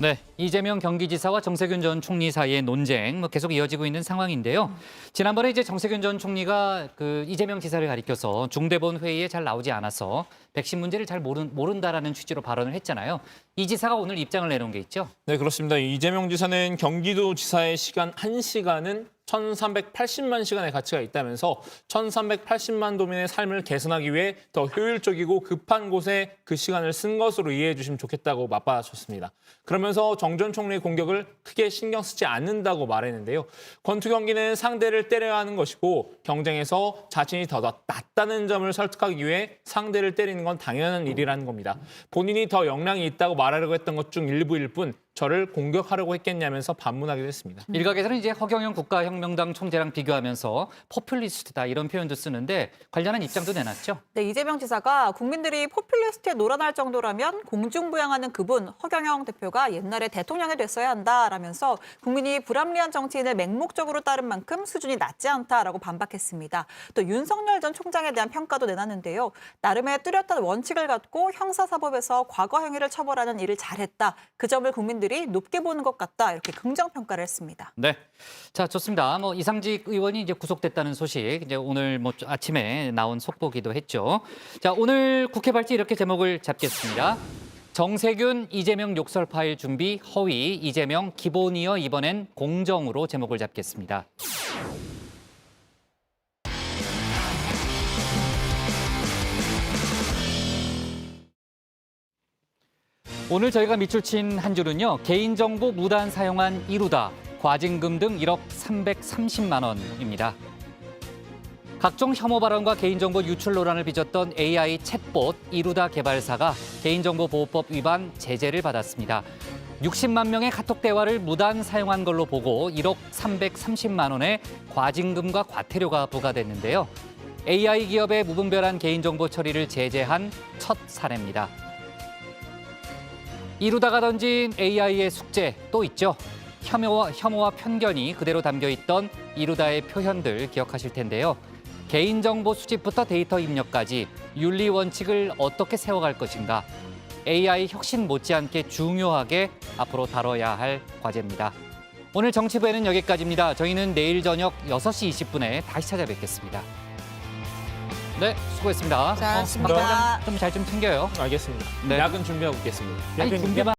네, 이재명 경기지사와 정세균 전 총리 사이의 논쟁 계속 이어지고 있는 상황인데요. 지난번에 이제 정세균 전 총리가 그 이재명 지사를 가리켜서 중대본 회의에 잘 나오지 않아서 백신 문제를 잘 모른다라는 취지로 발언을 했잖아요. 이 지사가 오늘 입장을 내놓은 게 있죠? 네, 그렇습니다. 이재명 지사는 경기도지사의 시간 1시간은 1,380만 시간의 가치가 있다면서 1,380만 도민의 삶을 개선하기 위해 더 효율적이고 급한 곳에 그 시간을 쓴 것으로 이해해 주시면 좋겠다고 맞받아쳤습니다. 그러면서 정 전 총리의 공격을 크게 신경 쓰지 않는다고 말했는데요. 권투 경기는 상대를 때려야 하는 것이고 경쟁에서 자신이 더 낫다는 점을 설득하기 위해 상대를 때리는 건 당연한 일이라는 겁니다. 본인이 더 역량이 있다고 말하려고 했던 것 중 일부일 뿐 저를 공격하려고 했겠냐면서 반문하기도 했습니다. 일각에서는 이제 허경영 국가혁명당 총재랑 비교하면서 포퓰리스트다 이런 표현도 쓰는데 관련한 입장도 내놨죠. 네, 이재명 지사가 국민들이 포퓰리스트에 놀아날 정도라면 공중부양하는 그분 허경영 대표가 옛날에 대통령이 됐어야 한다라면서 국민이 불합리한 정치인을 맹목적으로 따른 만큼 수준이 낮지 않다라고 반박했습니다. 또 윤석열 전 총장에 대한 평가도 내놨는데요. 나름의 뚜렷한 원칙을 갖고 형사사법에서 과거 행위를 처벌하는 일을 잘했다. 그 점을 국민들이 높게 보는 것 같다. 이렇게 긍정평가를 했습니다. 네. 자, 좋습니다. 이상직 의원이 이제 구속됐다는 소식 이제 오늘 아침에 나온 속보기도 했죠. 자, 오늘 국회 발제 이렇게 제목을 잡겠습니다. 정세균, 이재명 욕설 파일 준비, 허위, 이재명 기본이어 이번엔 공정으로 제목을 잡겠습니다. 오늘 저희가 밑줄 친 한 줄은요. 개인정보 무단 사용한 이루다, 과징금 등 1억 330만 원입니다. 각종 혐오 발언과 개인정보 유출 논란을 빚었던 AI 챗봇 이루다 개발사가 개인정보보호법 위반 제재를 받았습니다. 60만 명의 카톡 대화를 무단 사용한 걸로 보고 1억 330만 원의 과징금과 과태료가 부과됐는데요. AI 기업의 무분별한 개인정보 처리를 제재한 첫 사례입니다. 이루다가 던진 AI의 숙제 또 있죠. 혐오와 편견이 그대로 담겨있던 이루다의 표현들 기억하실 텐데요. 개인정보 수집부터 데이터 입력까지 윤리 원칙을 어떻게 세워갈 것인가. AI 혁신 못지않게 중요하게 앞으로 다뤄야 할 과제입니다. 오늘 정치부에는 여기까지입니다. 저희는 내일 저녁 6시 20분에 다시 찾아뵙겠습니다. 네, 수고했습니다. 고생하셨습니다. 좀 잘 좀 챙겨요. 알겠습니다. 네. 약은 준비하고 있겠습니다. 아니, 준비만